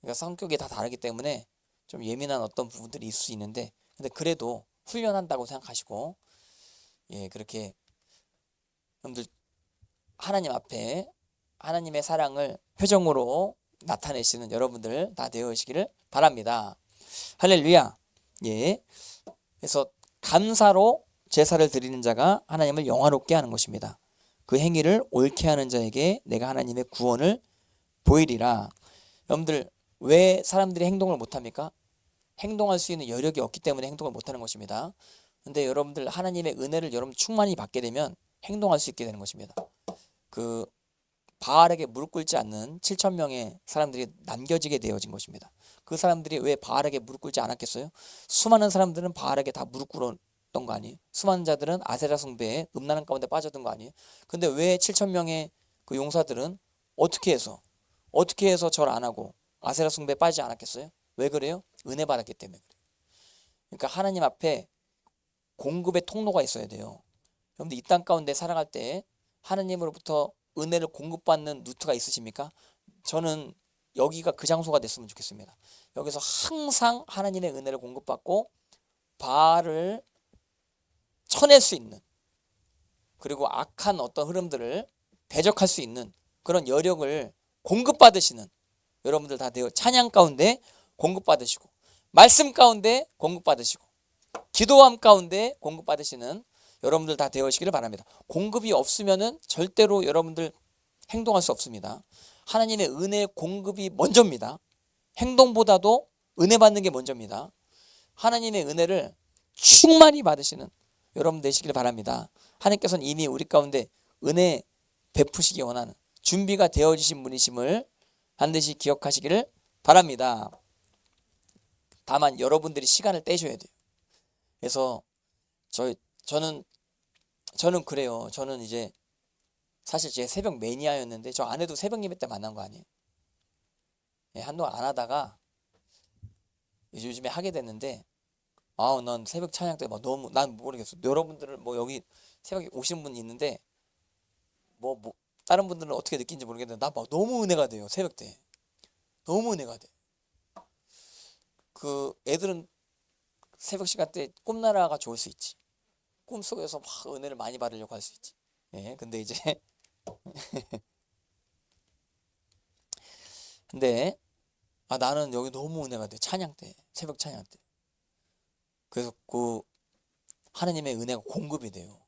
그러니까 성격이 다 다르기 때문에 좀 예민한 어떤 부분들이 있을 수 있는데, 근데 그래도 훈련한다고 생각하시고, 예, 그렇게 여러분들 하나님 앞에 하나님의 사랑을 표정으로 나타내시는 여러분들 다 되어시기를 바랍니다. 할렐루야. 예. 그래서 감사로 제사를 드리는 자가 하나님을 영화롭게 하는 것입니다. 그 행위를 옳게 하는 자에게 내가 하나님의 구원을 보이리라. 여러분들 왜 사람들이 행동을 못합니까? 행동할 수 있는 여력이 없기 때문에 행동을 못하는 것입니다. 근데 여러분들 하나님의 은혜를 여러분 충만히 받게 되면 행동할 수 있게 되는 것입니다. 바알에게 무릎 꿇지 않는 7천 명의 사람들이 남겨지게 되어진 것입니다. 그 사람들이 왜 바알에게 무릎 꿇지 않았겠어요? 수많은 사람들은 바알에게 다 무릎 꿇었던 거 아니에요? 수많은 자들은 아세라 숭배에 음란한 가운데 빠졌던 거 아니에요? 근데 왜 7천 명의 그 용사들은 어떻게 해서 절 안 하고 아세라 숭배에 빠지지 않았겠어요? 왜 그래요? 은혜 받았기 때문에 그래요. 그러니까 하나님 앞에 공급의 통로가 있어야 돼요. 여러분들 이 땅 가운데 살아갈 때 하나님으로부터 은혜를 공급받는 루트가 있으십니까? 저는 여기가 그 장소가 됐으면 좋겠습니다. 여기서 항상 하나님의 은혜를 공급받고 바알을 쳐낼 수 있는, 그리고 악한 어떤 흐름들을 대적할 수 있는 그런 여력을 공급받으시는 여러분들 다 되어, 찬양 가운데 공급받으시고 말씀 가운데 공급받으시고 기도함 가운데 공급받으시는 여러분들 다 되어시기를 바랍니다. 공급이 없으면은 절대로 여러분들 행동할 수 없습니다. 하나님의 은혜의 공급이 먼저입니다. 행동보다도 은혜 받는 게 먼저입니다. 하나님의 은혜를 충만히 받으시는 여러분 되시길 바랍니다. 하나님께서는 이미 우리 가운데 은혜 베푸시기 원하는 준비가 되어지신 분이심을 반드시 기억하시기를 바랍니다. 다만 여러분들이 시간을 떼셔야 돼요. 그래서 저는 그래요. 저는 이제 사실 제 새벽 매니아였는데 저 아내도 새벽 예배 때 만난 거 아니에요. 예, 한동안 안 하다가 요즘에 하게 됐는데 아, 난 새벽 찬양 때 막 너무 난 모르겠어. 여러분들은 뭐 여기 새벽에 오시는 분이 있는데 뭐 다른 분들은 어떻게 느끼는지 모르겠는데 나 막 너무 은혜가 돼요. 새벽 때 너무 은혜가 돼. 그 애들은 새벽 시간 때 꿈나라가 좋을 수 있지. 꿈속에서 막 은혜를 많이 받으려고 할 수 있지. 예, 근데 이제 근데 나는 여기 너무 은혜가 돼. 찬양 때, 새벽 찬양 때. 그래서 그 하나님의 은혜가 공급이 돼요.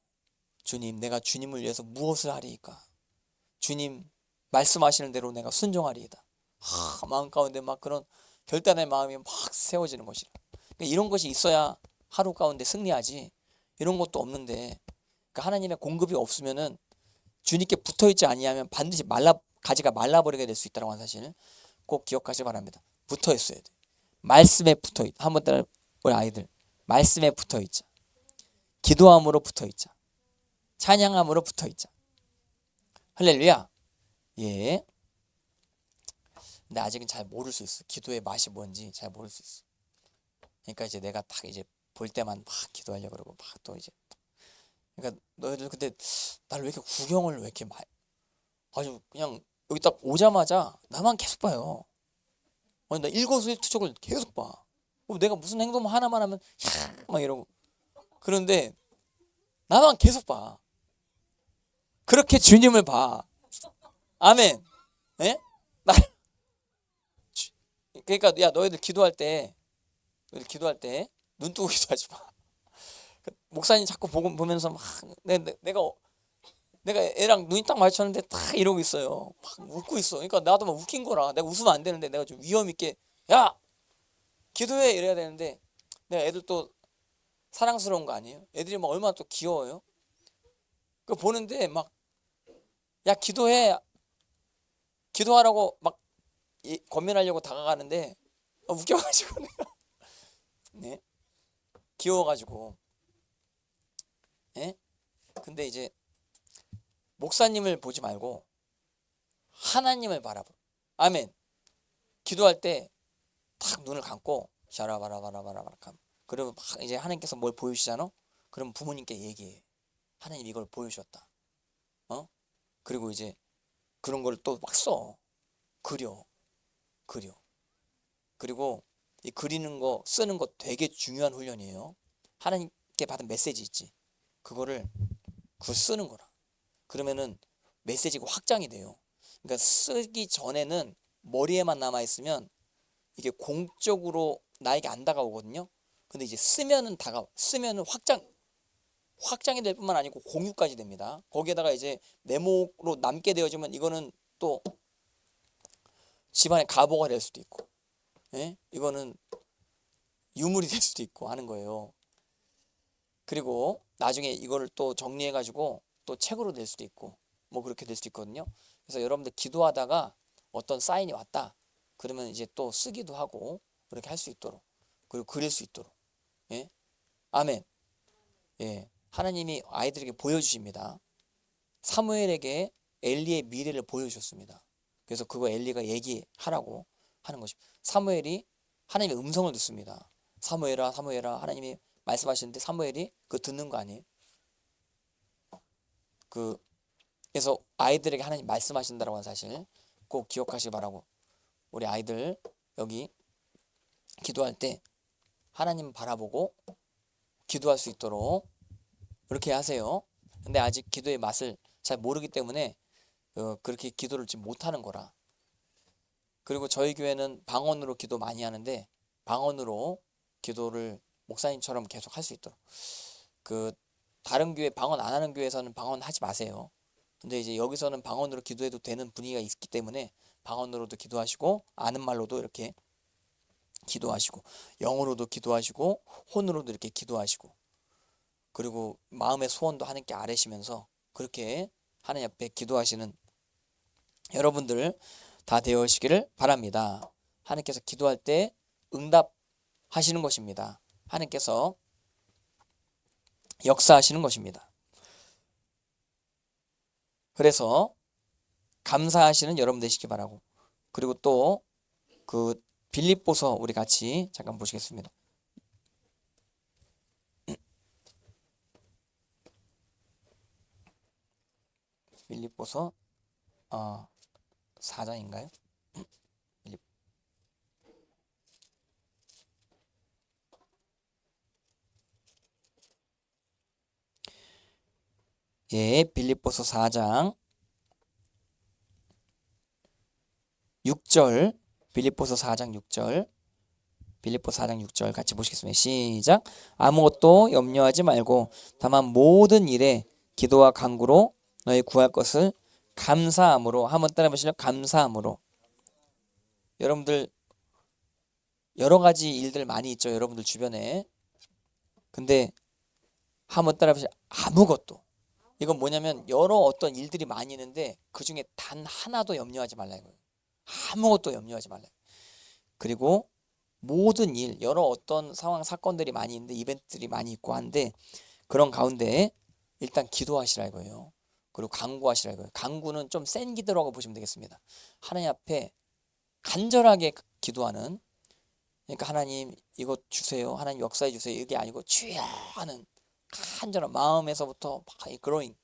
주님, 내가 주님을 위해서 무엇을 하리이까? 주님 말씀하시는 대로 내가 순종하리이다. 마음 가운데 막 그런 결단의 마음이 막 세워지는 것이라. 그러니까 이런 것이 있어야 하루 가운데 승리하지. 이런 것도 없는데, 그러니까 하나님의 공급이 없으면은 주님께 붙어 있지 아니하면 반드시 가지가 말라버리게 될 수 있다는 사실 꼭 기억하시기 바랍니다. 붙어 있어야 돼. 말씀에 붙어 있. 한번 따라 우리 아이들 말씀에 붙어 있자. 기도함으로 붙어 있자. 찬양함으로 붙어 있자. 할렐루야. 예. 근데 아직은 잘 모를 수 있어. 기도의 맛이 뭔지 잘 모를 수 있어. 그러니까 이제 내가 딱 이제 볼 때만 막 기도하려고 그러고 막 또 이제 그러니까 너희들 근데 나를 왜 이렇게 구경을 왜 이렇게 많이 아주 그냥 여기 딱 오자마자 나만 계속 봐요. 아니 나 일거수일투족을 계속 봐. 내가 무슨 행동 하나만 하면 막 이러고 그런데 나만 계속 봐. 그렇게 주님을 봐. 아멘. 예? 나 그러니까 야 너희들 기도할 때 눈 뜨고 기도하지 마. 목사님 자꾸 보면서 막 내가 애랑 눈이 딱 마주쳤는데 딱 이러고 있어요. 막 웃고 있어. 그러니까 나도 막 웃긴 거라. 내가 웃으면 안 되는데 내가 좀 위험 있게 야 기도해 이래야 되는데 내가 애들 또 사랑스러운 거 아니에요? 애들이 막 얼마나 또 귀여워요. 그 보는데 막 야 기도해 기도하라고 막 권면하려고 다가가는데 웃겨가지고 내가 네 귀여워가지고 예 근데 이제 목사님을 보지 말고 하나님을 바라보. 아멘. 기도할 때 탁 눈을 감고 샤라바라바라바라바라 그러면 막 이제 하나님께서 뭘 보여주시잖아. 그럼 부모님께 얘기해. 하나님 이걸 보여주셨다. 그리고 이제 그런 걸 또 막 써. 그려. 그려. 그리고 이 그리는 거 쓰는 거 되게 중요한 훈련이에요. 하나님께 받은 메시지 있지. 그거를 쓰는 거라. 그러면은 메시지가 확장이 돼요. 그러니까 쓰기 전에는 머리에만 남아 있으면 이게 공적으로 나에게 안 다가오거든요. 근데 이제 쓰면은 확장이 될 뿐만 아니고 공유까지 됩니다. 거기에다가 이제 메모로 남게 되어지면 이거는 또 집안의 가보가 될 수도 있고, 예? 이거는 유물이 될 수도 있고 하는 거예요. 그리고 나중에 이거를 또 정리해가지고 또 책으로 낼 수도 있고, 뭐 그렇게 될 수도 있거든요. 그래서 여러분들 기도하다가 어떤 사인이 왔다. 그러면 이제 또 쓰기도 하고 그렇게 할 수 있도록 그리고 그릴 수 있도록. 예? 아멘. 예. 하나님이 아이들에게 보여주십니다. 사무엘에게 엘리의 미래를 보여주셨습니다. 그래서 그거 엘리가 얘기하라고 하는 것입니다. 사무엘이 하나님의 음성을 듣습니다. 사무엘아 사무엘아 하나님이 말씀하시는데 사무엘이 그 듣는 거 아니에요. 그래서 아이들에게 하나님 말씀하신다라고 하는 사실 꼭 기억하시기 바라고. 우리 아이들 여기 기도할 때 하나님 바라보고 기도할 수 있도록 그렇게 하세요. 근데 아직 기도의 맛을 잘 모르기 때문에 그렇게 기도를 지금 못하는 거라. 그리고 저희 교회는 방언으로 기도 많이 하는데 방언으로 기도를 목사님처럼 계속 할 수 있도록. 다른 교회 방언 안 하는 교회에서는 방언 하지 마세요. 근데 이제 여기서는 방언으로 기도해도 되는 분위기가 있기 때문에 방언으로도 기도하시고 아는 말로도 이렇게 기도하시고 영어로도 기도하시고 혼으로도 이렇게 기도하시고 그리고 마음의 소원도 하나님께 아뢰시면서 그렇게 하나님 앞에 기도하시는 여러분들 다 되시기를 바랍니다. 하나님께서 기도할 때 응답하시는 것입니다. 하나님께서 역사하시는 것입니다. 그래서 감사하시는 여러분 되시기 바라고. 그리고 또 그 빌립보서 우리 같이 잠깐 보시겠습니다. 빌립보서 4장인가요? 예, 빌립보서 4장 6절, 빌립보서 4장 6절, 빌립보 4장 6절 같이 보시겠습니다. 시작. 아무것도 염려하지 말고 다만 모든 일에 기도와 간구로 너희 구할 것을 감사함으로. 한번 따라 보실래요? 감사함으로. 여러분들 여러 가지 일들 많이 있죠. 여러분들 주변에. 근데 한번 따라 보실래요? 아무것도. 이건 뭐냐면 여러 어떤 일들이 많이 있는데 그 중에 단 하나도 염려하지 말라 이거예요. 아무것도 염려하지 말라. 그리고 모든 일, 여러 어떤 상황, 사건들이 많이 있는데 이벤트들이 많이 있고 한데 그런 가운데 일단 기도하시라 이거예요. 그리고 간구하시라 이거예요. 간구는 좀 센 기도라고 보시면 되겠습니다. 하나님 앞에 간절하게 기도하는, 그러니까 하나님 이것 주세요, 하나님 역사해 주세요 이게 아니고 주여 하는 간절한 마음에서부터 막 그로잉,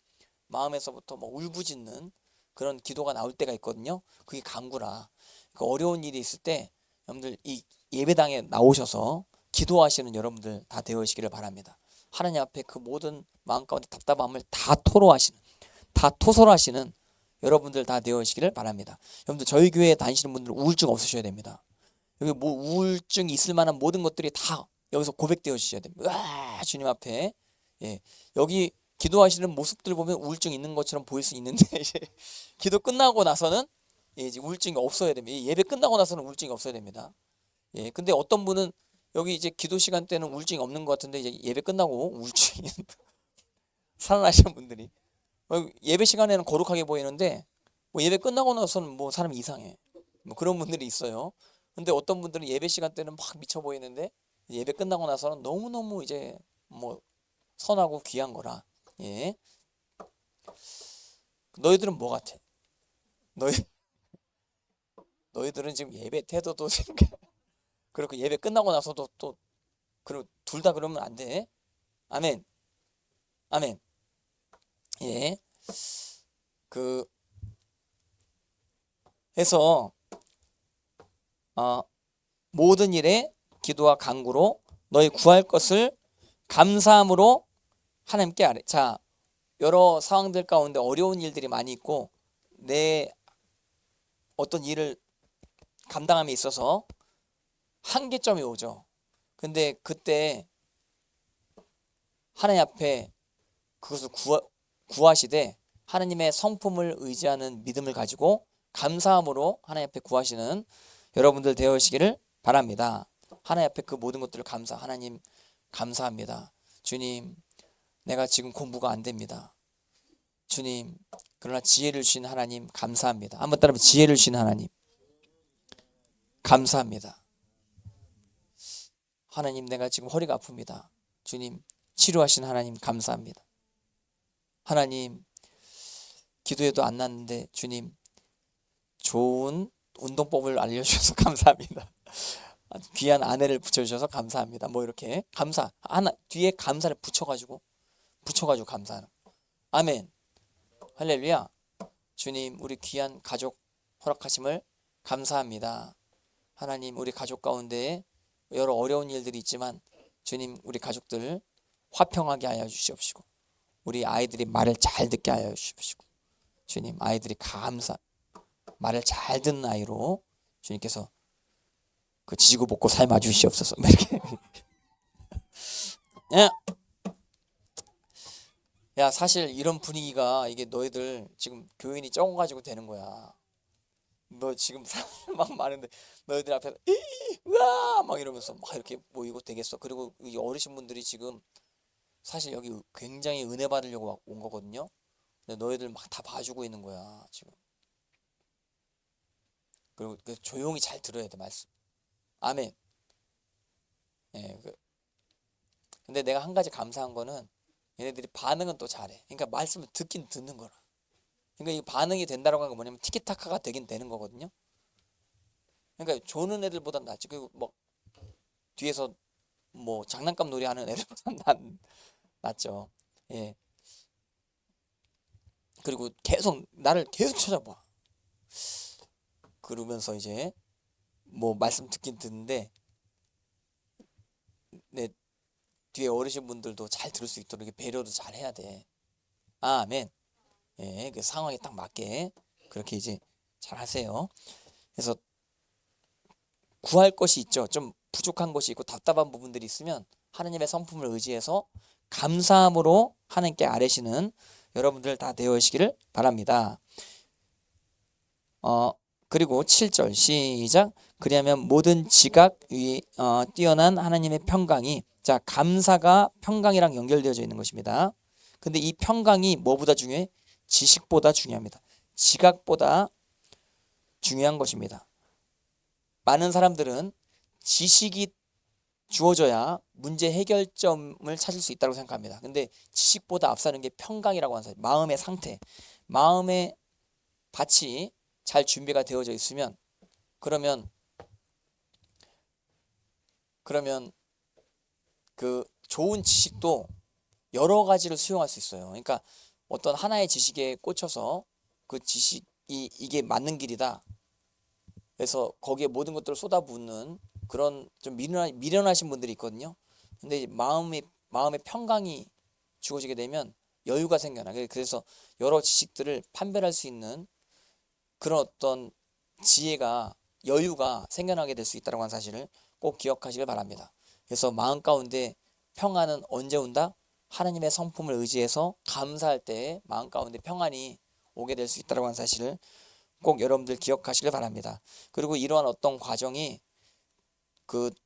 마음에서부터 뭐 울부짖는 그런 기도가 나올 때가 있거든요. 그게 간구라. 그러니까 어려운 일이 있을 때 여러분들 이 예배당에 나오셔서 기도하시는 여러분들 다 되어시기를 바랍니다. 하나님 앞에 그 모든 마음 가운데 답답함을 다 토로하시는, 다 토설하시는 여러분들 다 되어시기를 바랍니다. 여러분들 저희 교회에 다니시는 분들 우울증 없으셔야 됩니다. 여기 뭐 우울증 있을 만한 모든 것들이 다 여기서 고백되어 주셔야 됩니다. 와, 주님 앞에. 예, 여기 기도하시는 모습들 보면 우울증 있는 것처럼 보일 수 있는데 이제 기도 끝나고 나서는 이제 우울증이 없어야 됩니다. 예배 끝나고 나서는 우울증이 없어야 됩니다. 예, 근데 어떤 분은 여기 이제 기도 시간 때는 우울증이 없는 것 같은데 이제 예배 끝나고 우울증이 살아나시는 분들이 예배 시간에는 거룩하게 보이는데 뭐 예배 끝나고 나서는 뭐 사람이 이상해. 뭐 그런 분들이 있어요. 근데 어떤 분들은 예배 시간 때는 막 미쳐 보이는데 예배 끝나고 나서는 너무너무 이제 뭐 선하고 귀한 거라. 예. 너희들은 뭐 같아? 너희 너희들은 지금 예배 태도도 그렇고 예배 끝나고 나서도 또 그리고 둘 다 그러면 안 돼. 아멘. 아멘. 예. 그 해서 모든 일에 기도와 간구로 너희 구할 것을 감사함으로 하나님께 아뢰. 자, 여러 상황들 가운데 어려운 일들이 많이 있고 내 어떤 일을 감당함에 있어서 한계점이 오죠. 근데 그때 하나님 앞에 그것을 구하시되 하나님의 성품을 의지하는 믿음을 가지고 감사함으로 하나님 앞에 구하시는 여러분들 되어시기를 바랍니다. 하나님 앞에 그 모든 것들을 하나님 감사합니다. 주님, 내가 지금 공부가 안 됩니다. 주님, 그러나 지혜를 주신 하나님 감사합니다. 한번 따라해보면 지혜를 주신 하나님 감사합니다. 하나님, 내가 지금 허리가 아픕니다. 주님, 치료하신 하나님 감사합니다. 하나님, 기도해도 안 낫는데 주님, 좋은 운동법을 알려주셔서 감사합니다. 귀한 아내를 붙여주셔서 감사합니다. 뭐 이렇게 하나 뒤에 감사를 붙여가지고 감사하는. 아멘. 할렐루야. 주님, 우리 귀한 가족 허락하심을 감사합니다. 하나님, 우리 가족 가운데 여러 어려운 일들이 있지만 주님, 우리 가족들 화평하게 하여 주시옵시고 우리 아이들이 말을 잘 듣게 하여 주시옵시고 주님, 아이들이 말을 잘 듣는 아이로 주님께서 그 지지고 볶고 삶아 주시옵소서. 이렇게. 야, 야, 사실 이런 분위기가 이게 너희들 지금 교인이 적어가지고 되는 거야. 너 지금 사람 막 많은데 너희들 앞에서 으아 막 이러면서 막 이렇게 모이고 되겠어. 그리고 이 어르신분들이 지금 사실 여기 굉장히 은혜 받으려고 온 거거든요. 근데 너희들 막 다 봐주고 있는 거야 지금. 그리고 조용히 잘 들어야 돼 말씀. 아멘. 예, 근데 내가 한 가지 감사한 거는 얘네들이 반응은 또 잘해. 그러니까 말씀을 듣긴 듣는 거라. 그러니까 이 반응이 된다라고 하는 건 뭐냐면 티키타카가 되긴 되는 거거든요. 그러니까 조는 애들보단 낫지. 그리고 뭐 뒤에서 뭐 장난감 놀이하는 애들보단 낫죠. 예. 그리고 계속 나를 계속 찾아봐. 그러면서 이제 뭐 말씀 듣긴 듣는데 내 뒤에 어르신분들도 잘 들을 수 있도록 이렇게 배려도 잘 해야 돼. 아멘. 예, 그 상황에 딱 맞게 그렇게 이제 잘 하세요. 그래서 구할 것이 있죠. 좀 부족한 것이 있고 답답한 부분들이 있으면 하나님의 성품을 의지해서 감사함으로 하나님께 아뢰시는 여러분들 다 되어시기를 바랍니다. 그리고 7절 시작. 그리하면 모든 지각 위 뛰어난 하나님의 평강이, 자, 감사가 평강이랑 연결되어져 있는 것입니다. 근데 이 평강이 뭐보다 중요해? 지식보다 중요합니다. 지각보다 중요한 것입니다. 많은 사람들은 지식이 주어져야 문제 해결점을 찾을 수 있다고 생각합니다. 근데 지식보다 앞서는 게 평강이라고 하는 사실, 마음의 상태, 마음의 밭이 잘 준비가 되어져 있으면 그러면 그 좋은 지식도 여러 가지를 수용할 수 있어요. 그러니까 어떤 하나의 지식에 꽂혀서 그 지식이 이게 맞는 길이다, 그래서 거기에 모든 것들을 쏟아붓는 그런 좀 미련하신 분들이 있거든요. 근데 마음의 평강이 주어지게 되면 여유가 생겨나. 그래서 여러 지식들을 판별할 수 있는 그런 어떤 지혜가, 여유가 생겨나게 될 수 있다는 사실을 꼭 기억하시길 바랍니다. 그래서 마음 가운데 평안은 언제 온다? 하나님의 성품을 의지해서 감사할 때 마음 가운데 평안이 오게 될 수 있다는 사실을 꼭 여러분들 기억하시길 바랍니다. 그리고 이러한 어떤 과정이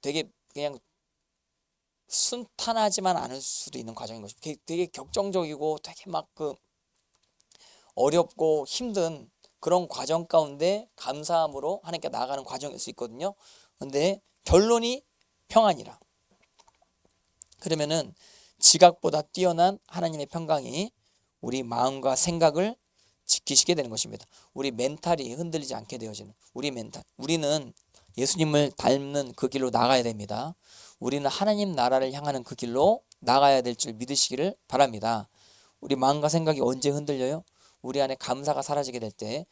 되게 그냥 순탄하지만 않을 수도 있는 과정인 것입니다. 되게 격정적이고 되게 막 어렵고 힘든 그런 과정 가운데 감사함으로 하나님께 나아가는 과정일 수 있거든요. 근데 결론이 평안이라. 그러면은 지각보다 뛰어난 하나님의 평강이 우리 마음과 생각을 지키시게 되는 것입니다. 우리 멘탈이 흔들리지 않게 되어지는 우리 멘탈. 우리는 예수님을 닮는 그 길로 나가야 됩니다. 우리는 하나님 나라를 향하는 그 길로 나가야 될 줄 믿으시기를 바랍니다. 우리 마음과 생각이 언제 흔들려요? 우리 안에 감사가 사라지게 될 때,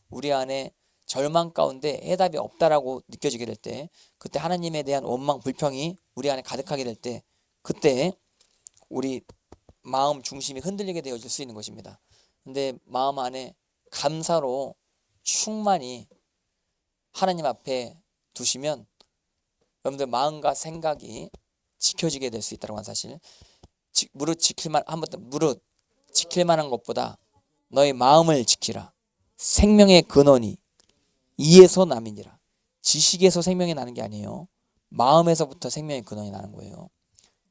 우리 안에 절망 가운데 해답이 없다라고 느껴지게 될 때, 그때 하나님에 대한 원망, 불평이 우리 안에 가득하게 될 때, 그때 우리 마음 중심이 흔들리게 되어질 수 있는 것입니다. 근데 마음 안에 감사로 충만히 하나님 앞에 두시면 여러분들 마음과 생각이 지켜지게 될 수 있다는 사실. 무릇 지킬 만한 것보다 너의 마음을 지키라. 생명의 근원이 이에서 남이니라. 지식에서 생명이 나는 게 아니에요. 마음에서부터 생명의 근원이 나는 거예요.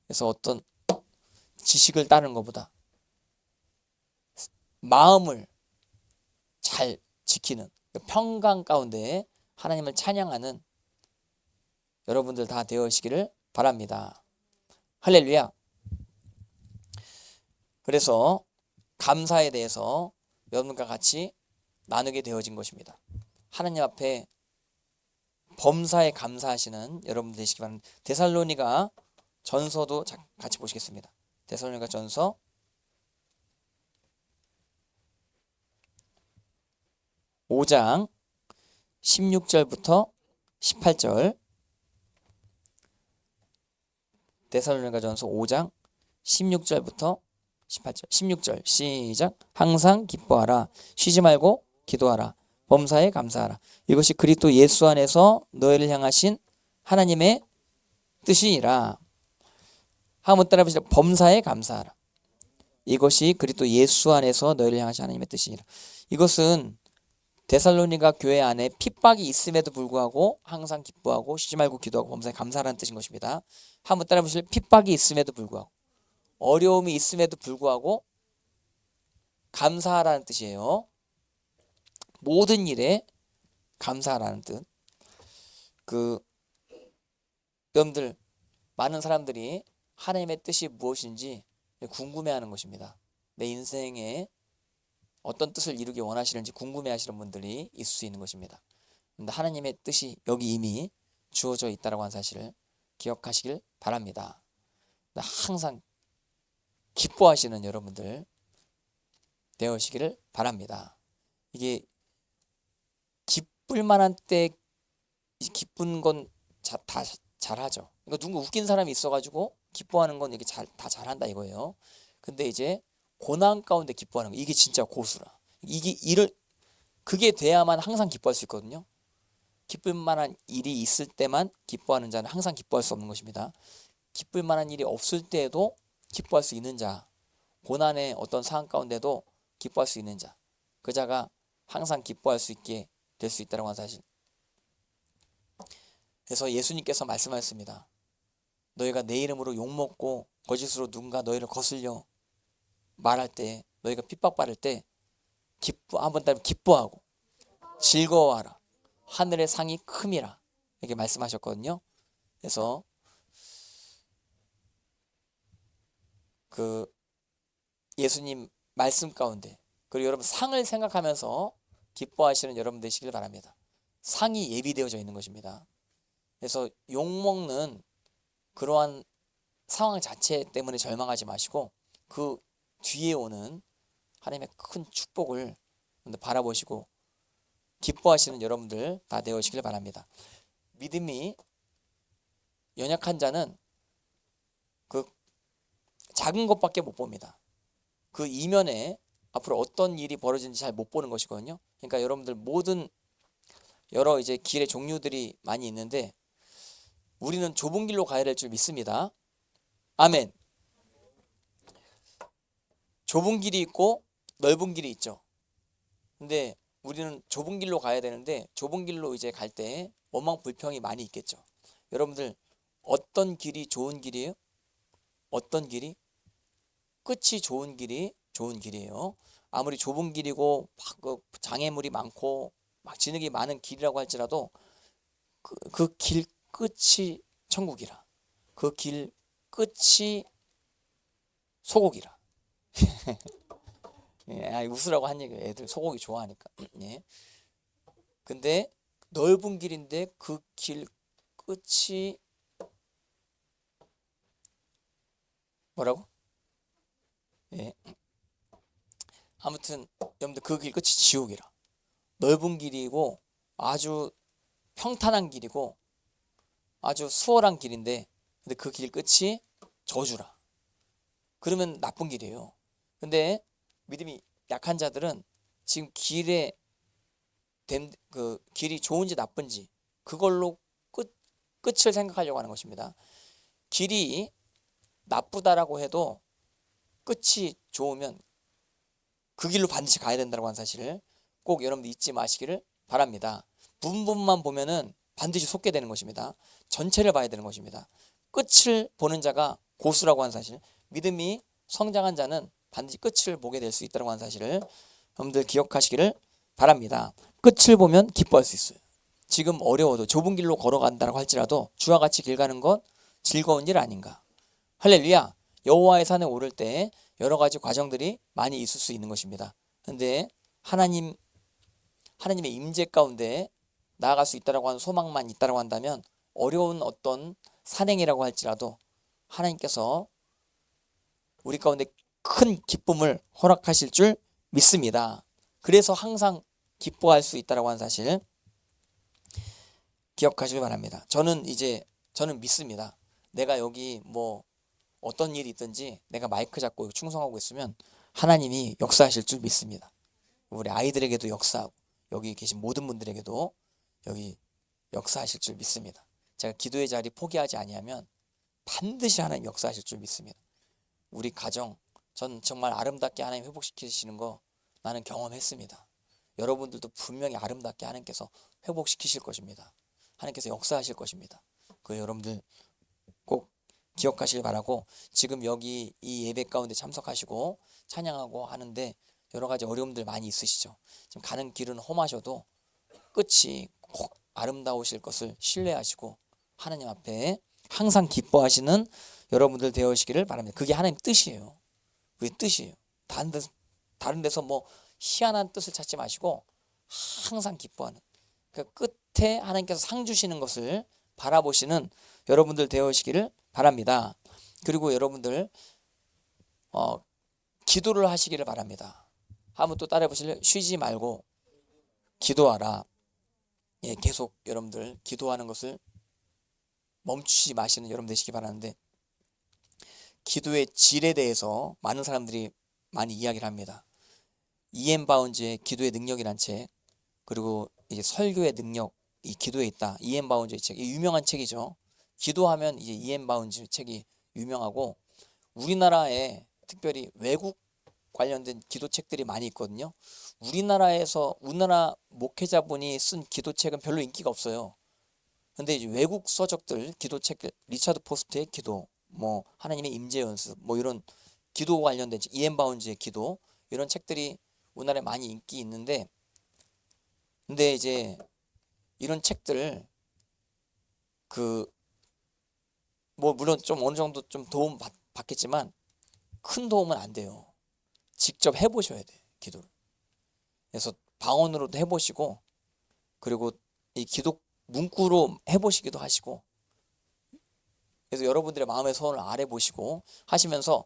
그래서 어떤 지식을 따르는 것보다 마음을 잘 지키는 평강 가운데 하나님을 찬양하는 여러분들 다 되어시기를 바랍니다. 할렐루야. 그래서 감사에 대해서 여러분과 같이 나누게 되어진 것입니다. 하나님 앞에 범사에 감사하시는 여러분 되시기 바랍니다. 데살로니가 전서도 같이 보시겠습니다. 데살로니가 전서 5장 16절부터 18절. 데살로니가 전서 5장 16절부터 18절. 16절 시작. 항상 기뻐하라. 쉬지 말고 기도하라. 범사에 감사하라. 이것이 그리스도 예수 안에서 너희를 향하신 하나님의 뜻이니라. 한번 따라 보시죠. 범사에 감사하라. 이것이 그리스도 예수 안에서 너희를 향하신 하나님의 뜻이니라. 이것은 데살로니가 교회 안에 핍박이 있음에도 불구하고 항상 기뻐하고 쉬지 말고 기도하고 범사에 감사하라는 뜻인 것입니다. 한번 따라 보실래요? 핍박이 있음에도 불구하고, 어려움이 있음에도 불구하고 감사하라는 뜻이에요. 모든 일에 감사하라는 뜻. 여러분들, 많은 사람들이 하나님의 뜻이 무엇인지 궁금해하는 것입니다. 내 인생에 어떤 뜻을 이루기 원하시는지 궁금해하시는 분들이 있을 수 있는 것입니다. 근데 하나님의 뜻이 여기 이미 주어져 있다고 하는 사실을 기억하시길 바랍니다. 항상 기뻐하시는 여러분들, 되시기를 바랍니다. 이게 기쁠 만한 때 기쁜 건 다 잘하죠. 이거 누구 웃긴 사람이 있어가지고 기뻐하는 건 이게 다 잘한다 이거예요. 근데 이제 고난 가운데 기뻐하는 거, 이게 진짜 고수라. 그게 돼야만 항상 기뻐할 수 있거든요. 기쁠 만한 일이 있을 때만 기뻐하는 자는 항상 기뻐할 수 없는 것입니다. 기쁠 만한 일이 없을 때에도 기뻐할 수 있는 자, 고난의 어떤 상황 가운데도 기뻐할 수 있는 자, 그 자가 항상 기뻐할 수 있게 될 수 있다는 사실. 그래서 예수님께서 말씀하셨습니다. 너희가 내 이름으로 욕먹고 거짓으로 누군가 너희를 거슬려 말할 때, 너희가 핍박받을 때 한번 따르면 기뻐하고 즐거워하라. 하늘의 상이 큼이라. 이렇게 말씀하셨거든요. 그래서 그 예수님 말씀 가운데, 그리고 여러분 상을 생각하면서 기뻐하시는 여러분 되시길 바랍니다. 상이 예비되어져 있는 것입니다. 그래서 욕먹는 그러한 상황 자체 때문에 절망하지 마시고 그 뒤에 오는 하나님의 큰 축복을 바라보시고 기뻐하시는 여러분들 다 되시길 바랍니다. 믿음이 연약한 자는 그 작은 것밖에 못 봅니다. 그 이면에 앞으로 어떤 일이 벌어지는지 잘 못 보는 것이거든요. 그러니까 여러분들 모든 여러 이제 길의 종류들이 많이 있는데 우리는 좁은 길로 가야 될 줄 믿습니다. 아멘. 좁은 길이 있고 넓은 길이 있죠. 근데 우리는 좁은 길로 가야 되는데 좁은 길로 이제 갈 때 원망 불평이 많이 있겠죠. 여러분들 어떤 길이 좋은 길이에요? 어떤 길이? 끝이 좋은 길이 좋은 길이에요. 아무리 좁은 길이고 장애물이 많고 막 진흙이 많은 길이라고 할지라도 그 길 끝이 천국이라. 그 길 끝이 소고기라. 예, 웃으라고 한 얘기예요. 애들 소고기 좋아하니까. 예. 근데 넓은 길인데 그 길 끝이 뭐라고? 예. 아무튼 여러분들 그 길 끝이 지옥이라. 넓은 길이고 아주 평탄한 길이고 아주 수월한 길인데 근데 그 길 끝이 저주라. 그러면 나쁜 길이에요. 근데 믿음이 약한 자들은 지금 길에 그 길이 좋은지 나쁜지 그걸로 끝을 생각하려고 하는 것입니다. 길이 나쁘다라고 해도 끝이 좋으면 그 길로 반드시 가야 된다고 하는 사실을 꼭 여러분들 잊지 마시기를 바랍니다. 부분만 보면은 반드시 속게 되는 것입니다. 전체를 봐야 되는 것입니다. 끝을 보는 자가 고수라고 하는 사실, 믿음이 성장한 자는 반드시 끝을 보게 될 수 있다고 하는 사실을 여러분들 기억하시기를 바랍니다. 끝을 보면 기뻐할 수 있어요. 지금 어려워도 좁은 길로 걸어간다고 할지라도 주와 같이 길 가는 건 즐거운 일 아닌가. 할렐루야. 여호와의 산에 오를 때 여러 가지 과정들이 많이 있을 수 있는 것입니다. 근데 하나님의 임재 가운데 나아갈 수 있다라고 하는 소망만 있다라고 한다면 어려운 어떤 산행이라고 할지라도 하나님께서 우리 가운데 큰 기쁨을 허락하실 줄 믿습니다. 그래서 항상 기뻐할 수 있다라고 하는 사실 기억하시길 바랍니다. 저는 믿습니다. 내가 여기 뭐 어떤 일이 있든지 내가 마이크 잡고 충성하고 있으면 하나님이 역사하실 줄 믿습니다. 우리 아이들에게도 역사하고 여기 계신 모든 분들에게도 여기 역사하실 줄 믿습니다. 제가 기도의 자리 포기하지 아니하면 반드시 하나님 역사하실 줄 믿습니다. 우리 가정, 전 정말 아름답게 하나님 회복시키시는 거 나는 경험했습니다. 여러분들도 분명히 아름답게 하나님께서 회복시키실 것입니다. 하나님께서 역사하실 것입니다. 그 여러분들 꼭 기억하시길 바라고, 지금 여기 이 예배 가운데 참석하시고 찬양하고 하는데 여러 가지 어려움들 많이 있으시죠. 지금 가는 길은 험하셔도 끝이 꼭 아름다우실 것을 신뢰하시고 하나님 앞에 항상 기뻐하시는 여러분들 되시기를 바랍니다. 그게 하나님 뜻이에요. 그게 뜻이에요. 다른 데서 뭐 희한한 뜻을 찾지 마시고 항상 기뻐하는, 그 끝에 하나님께서 상 주시는 것을 바라보시는 여러분들 되시기를 바랍니다. 그리고 여러분들 기도를 하시기를 바랍니다. 한번 또 따라해 보실래요? 쉬지 말고 기도하라. 예, 계속 여러분들 기도하는 것을 멈추지 마시는 여러분 되시기 바라는데, 기도의 질에 대해서 많은 사람들이 많이 이야기를 합니다. 이엠 바운즈의 기도의 능력이란 책, 그리고 이제 설교의 능력, 이 기도에 있다. 이엠 바운즈의 책, 이 유명한 책이죠. 기도하면 이제 이엠 바운즈 책이 유명하고, 우리나라에 특별히 외국 관련된 기도책들이 많이 있거든요. 우리나라 목회자분이 쓴 기도책은 별로 인기가 없어요. 근데 이제 외국 서적들, 기도책, 리차드 포스트의 기도, 뭐 하나님의 임재 연습, 뭐 이런 기도 관련된 이엠 바운즈의 기도, 이런 책들이 우리나라에 많이 인기 있는데, 근데 이제 이런 책들 뭐 물론 좀 어느 정도 좀 도움 받겠지만 큰 도움은 안 돼요. 직접 해보셔야 돼, 기도를. 그래서 방언으로도 해보시고, 그리고 이 기도 문구로 해보시기도 하시고, 그래서 여러분들의 마음의 소원을 아뢰보시고 하시면서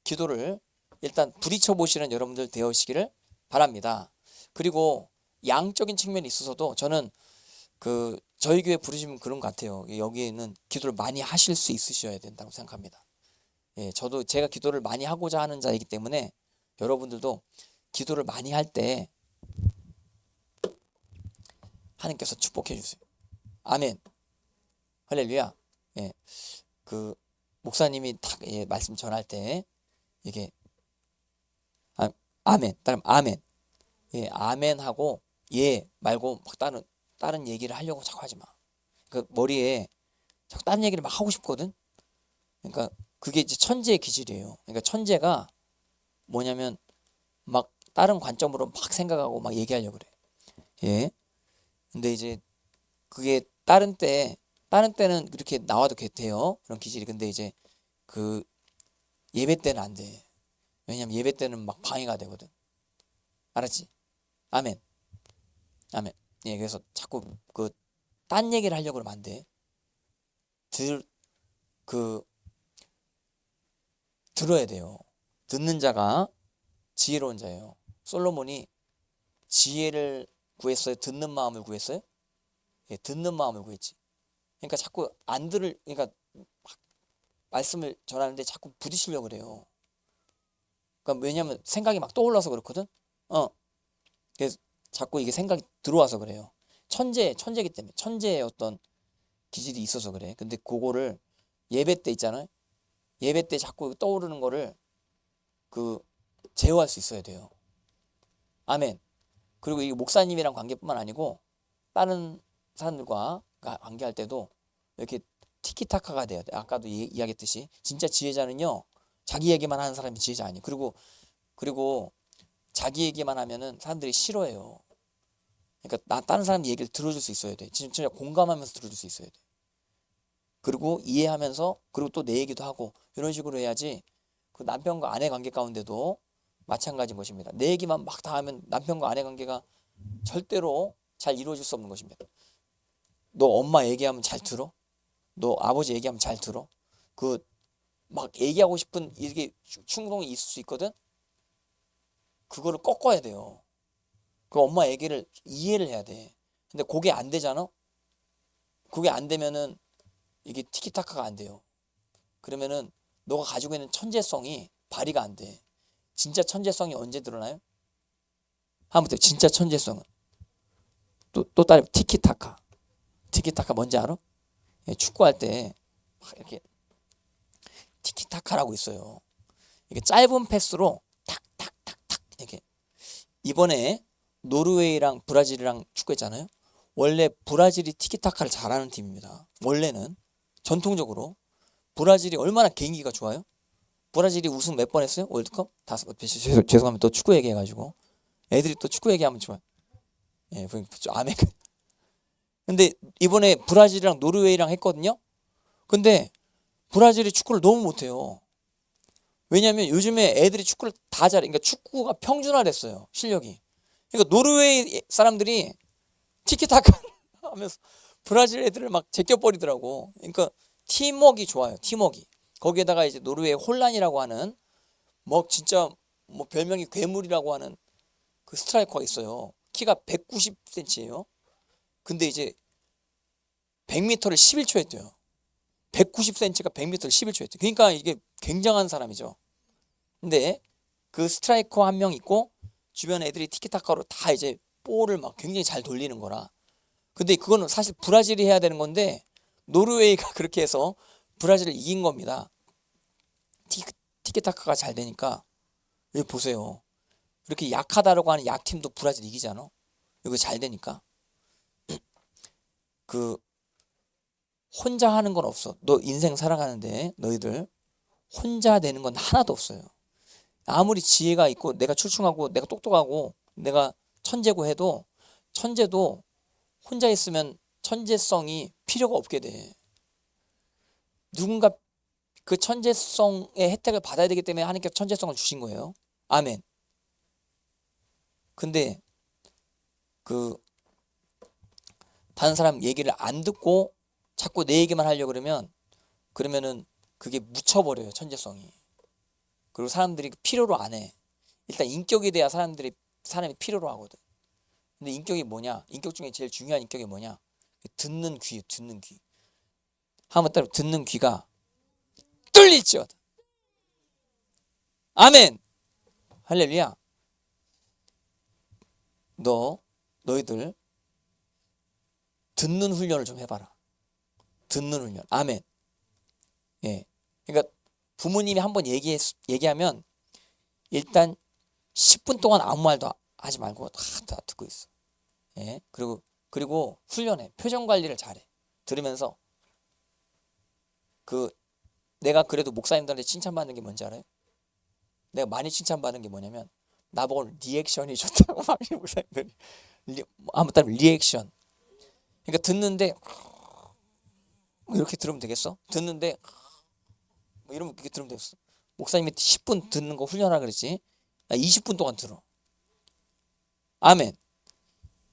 기도를 일단 부딪혀 보시는 여러분들 되시기를 바랍니다. 그리고 양적인 측면이 있어서도 저는 저희 교회 부르시면 그런 것 같아요. 여기에는 기도를 많이 하실 수 있으셔야 된다고 생각합니다. 예, 저도 제가 기도를 많이 하고자 하는 자이기 때문에 여러분들도 기도를 많이 할 때 하나님께서 축복해 주세요. 아멘. 할렐루야. 예, 목사님이 딱 말씀 전할 때 이게 아멘, 따르면 아멘. 예, 아멘 하고 예 말고 막 다른 얘기를 하려고 자꾸 하지 마. 그 머리에 자꾸 다른 얘기를 막 하고 싶거든. 그러니까 그게 이제 천재의 기질이에요. 그러니까 천재가 뭐냐면 막 다른 관점으로 막 생각하고 막 얘기하려고 그래. 예. 근데 이제 그게 다른 때는 그렇게 나와도 돼요. 그런 기질이. 근데 이제 예배 때는 안 돼. 왜냐면 예배 때는 막 방해가 되거든. 알았지? 아멘. 아멘. 예, 그래서 자꾸 딴 얘기를 하려고 그러면 안 돼. 들어야 돼요. 듣는 자가 지혜로운 자예요. 솔로몬이 지혜를 구했어요? 듣는 마음을 구했어요? 예, 듣는 마음을 구했지. 그러니까 자꾸 그러니까 막 말씀을 전하는데 자꾸 부딪히려고 그래요. 그러니까 왜냐면 생각이 막 떠올라서 그렇거든. 그래서 자꾸 이게 생각이 들어와서 그래요. 천재기 때문에, 천재의 어떤 기질이 있어서 그래. 근데 그거를 예배 때 있잖아요. 예배 때 자꾸 떠오르는 거를 제어할 수 있어야 돼요. 아멘. 그리고 이게 목사님이랑 관계뿐만 아니고 다른 사람들과 관계할 때도 이렇게 티키타카가 돼야 돼. 아까도 이야기했듯이 진짜 지혜자는요, 자기 얘기만 하는 사람이 지혜자 아니에요. 그리고 자기 얘기만 하면은 사람들이 싫어해요. 그러니까 다른 사람 얘기를 들어줄 수 있어야 돼. 진짜 공감하면서 들어줄 수 있어야 돼. 그리고 이해하면서, 그리고 또 내 얘기도 하고, 이런 식으로 해야지 남편과 아내 관계 가운데도 마찬가지인 것입니다. 내 얘기만 막 다 하면 남편과 아내 관계가 절대로 잘 이루어질 수 없는 것입니다. 너 엄마 얘기하면 잘 들어? 너 아버지 얘기하면 잘 들어? 막 얘기하고 싶은 이게 충동이 있을 수 있거든? 그거를 꺾어야 돼요. 엄마 얘기를 이해를 해야 돼. 근데 그게 안 되잖아? 그게 안 되면은 이게 티키타카가 안 돼요. 그러면은 너가 가지고 있는 천재성이 발휘가 안 돼. 진짜 천재성이 언제 드러나요? 한번더 진짜 천재성은 또 다른 티키타카. 티키타카 뭔지 알아? 예, 축구할 때 막 이렇게 티키타카라고 있어요. 이게 짧은 패스로 탁탁탁탁 이렇게. 이번에 노르웨이랑 브라질이랑 축구했잖아요. 원래 브라질이 티키타카를 잘하는 팀입니다. 원래는 전통적으로 브라질이 얼마나 개인기가 좋아요? 브라질이 우승 몇 번 했어요? 월드컵? 5번. 죄송합니다. 또 축구 얘기해가지고 애들이 또 축구 얘기하면 좋아요. 예, 아메. 근데 이번에 브라질이랑 노르웨이랑 했거든요. 근데 브라질이 축구를 너무 못해요. 왜냐면 요즘에 애들이 축구를 다 잘해. 그러니까 축구가 평준화됐어요, 실력이. 그러니까 노르웨이 사람들이 티키타카 하면서 브라질 애들을 막 제껴버리더라고. 그러니까 팀워크가 좋아요. 팀워크. 거기에다가 이제 노르웨이 혼란이라고 하는 뭐 진짜 뭐 별명이 괴물이라고 하는 그 스트라이커가 있어요. 키가 190cm예요. 근데 이제 100m를 11초에 뛰어요. 190cm가 100m를 11초에 뛰어요. 그러니까 이게 굉장한 사람이죠. 근데 그 스트라이커 한 명 있고 주변 애들이 티키타카로 다 이제 볼을 막 굉장히 잘 돌리는 거라. 근데 그거는 사실 브라질이 해야 되는 건데 노르웨이가 그렇게 해서 브라질을 이긴 겁니다. 티키타카가 잘 되니까. 여기 보세요. 이렇게 약하다라고 하는 약팀도 브라질 이기잖아. 이거 잘 되니까. 그 혼자 하는 건 없어. 너 인생 살아가는데 너희들 혼자 되는 건 하나도 없어요. 아무리 지혜가 있고 내가 출중하고 내가 똑똑하고 내가 천재고 해도 천재도 혼자 있으면 천재성이 필요가 없게 돼. 누군가 그 천재성의 혜택을 받아야 되기 때문에 하나님께서 천재성을 주신 거예요. 아멘. 근데 그 다른 사람 얘기를 안 듣고 자꾸 내 얘기만 하려고 그러면은 그게 묻혀버려요, 천재성이. 그리고 사람들이 필요로 안 해. 일단 인격이 돼야 사람이 필요로 하거든. 근데 인격이 뭐냐? 인격 중에 제일 중요한 인격이 뭐냐? 듣는 귀, 듣는 귀. 한번 따로 듣는 귀가 뚫릴지어다. 아멘. 할렐루야. 너희들 듣는 훈련을 좀 해봐라. 듣는 훈련. 아멘. 예. 그러니까 부모님이 한번 얘기하면 일단 10분 동안 아무 말도 하지 말고 다 듣고 있어. 예. 그리고 훈련해. 표정 관리를 잘해. 들으면서 내가 그래도 목사님들한테 칭찬받는 게 뭔지 알아요? 내가 많이 칭찬받는 게 뭐냐면 나보고 리액션이 좋다고 막 목사님들이 한번 따로 리액션. 그러니까 듣는데 이렇게 들으면 되겠어? 듣는데 뭐 이러면 그렇게 들으면 되겠어? 목사님이 10분 듣는 거 훈련하라 그랬지? 나 20분 동안 들어. 아멘.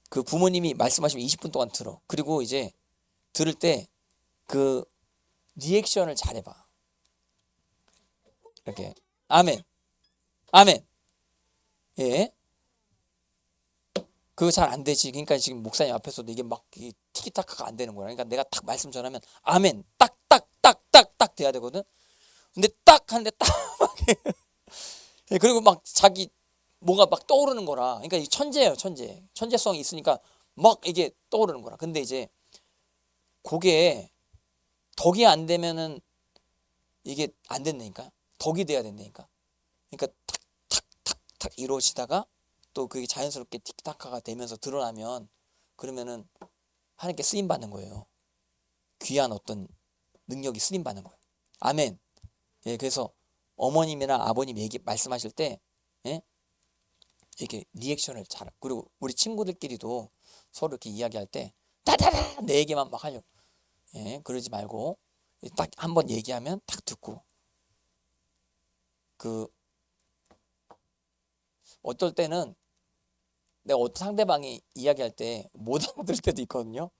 그 부모님이 말씀하시면 20분 동안 들어. 그리고 이제 들을 때 그 리액션을 잘해봐. 이렇게. 아멘. 아멘. 예. 그거 잘 안 되지. 그러니까 지금 목사님 앞에서도 이게 막 티키타카가 안 되는 거야. 그러니까 내가 딱 말씀 전하면 아멘. 딱 돼야 되거든. 근데 딱 하는데 딱 막 그리고 막 자기 뭐가 막 떠오르는 거라. 그러니까 이 천재예요, 천재. 천재성이 있으니까 막 이게 떠오르는 거라. 근데 이제 그게 덕이 안 되면은 이게 안 된다니까. 덕이 돼야 된다니까. 그러니까 탁탁탁탁 이루어지다가 또 그게 자연스럽게 티키타카가 되면서 드러나면 그러면은 하나님께 쓰임 받는 거예요. 귀한 어떤 능력이 쓰임 받는 거예요. 아멘. 예, 그래서 어머님이나 아버님 말씀하실 때 예? 이렇게 리액션을 잘. 그리고 우리 친구들끼리도 서로 이렇게 이야기할 때 따다다 내 얘기만 막 하려고. 예, 그러지 말고 딱 한번 얘기하면 딱 듣고. 어떨 때는 내가 어떤 상대방이 이야기할 때 못 알아들을 때도 있거든요.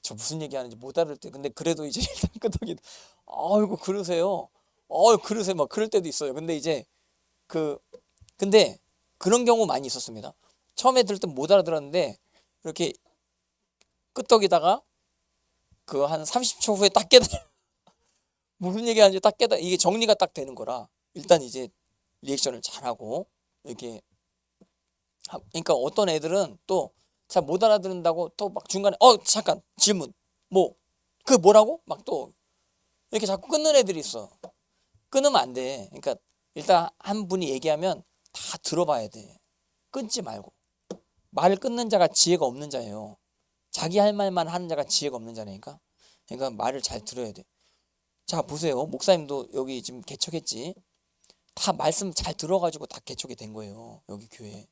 저 무슨 얘기하는지 못 알아들 때. 근데 그래도 이제 일단 끄덕이 아이고 그러세요. 그러세요. 막 그럴 때도 있어요. 근데 이제 근데 그런 경우 많이 있었습니다. 처음에 들을 때 못 알아들었는데 이렇게 끄덕이다가 한 30초 후에 딱 깨달아. 무슨 얘기하는지 딱 깨달아. 이게 정리가 딱 되는 거라. 일단 이제 리액션을 잘하고 이렇게. 그러니까 어떤 애들은 또 잘 못 알아듣는다고 또 막 중간에 잠깐 질문 뭐라고 막 또 이렇게 자꾸 끊는 애들이 있어. 끊으면 안 돼. 그러니까 일단 한 분이 얘기하면 다 들어봐야 돼. 끊지 말고. 말을 끊는 자가 지혜가 없는 자예요. 자기 할 말만 하는 자가 지혜가 없는 자니까. 그러니까 말을 잘 들어야 돼. 자 보세요. 목사님도 여기 지금 개척했지. 다 말씀 잘 들어가지고 다 개척이 된 거예요. 여기 교회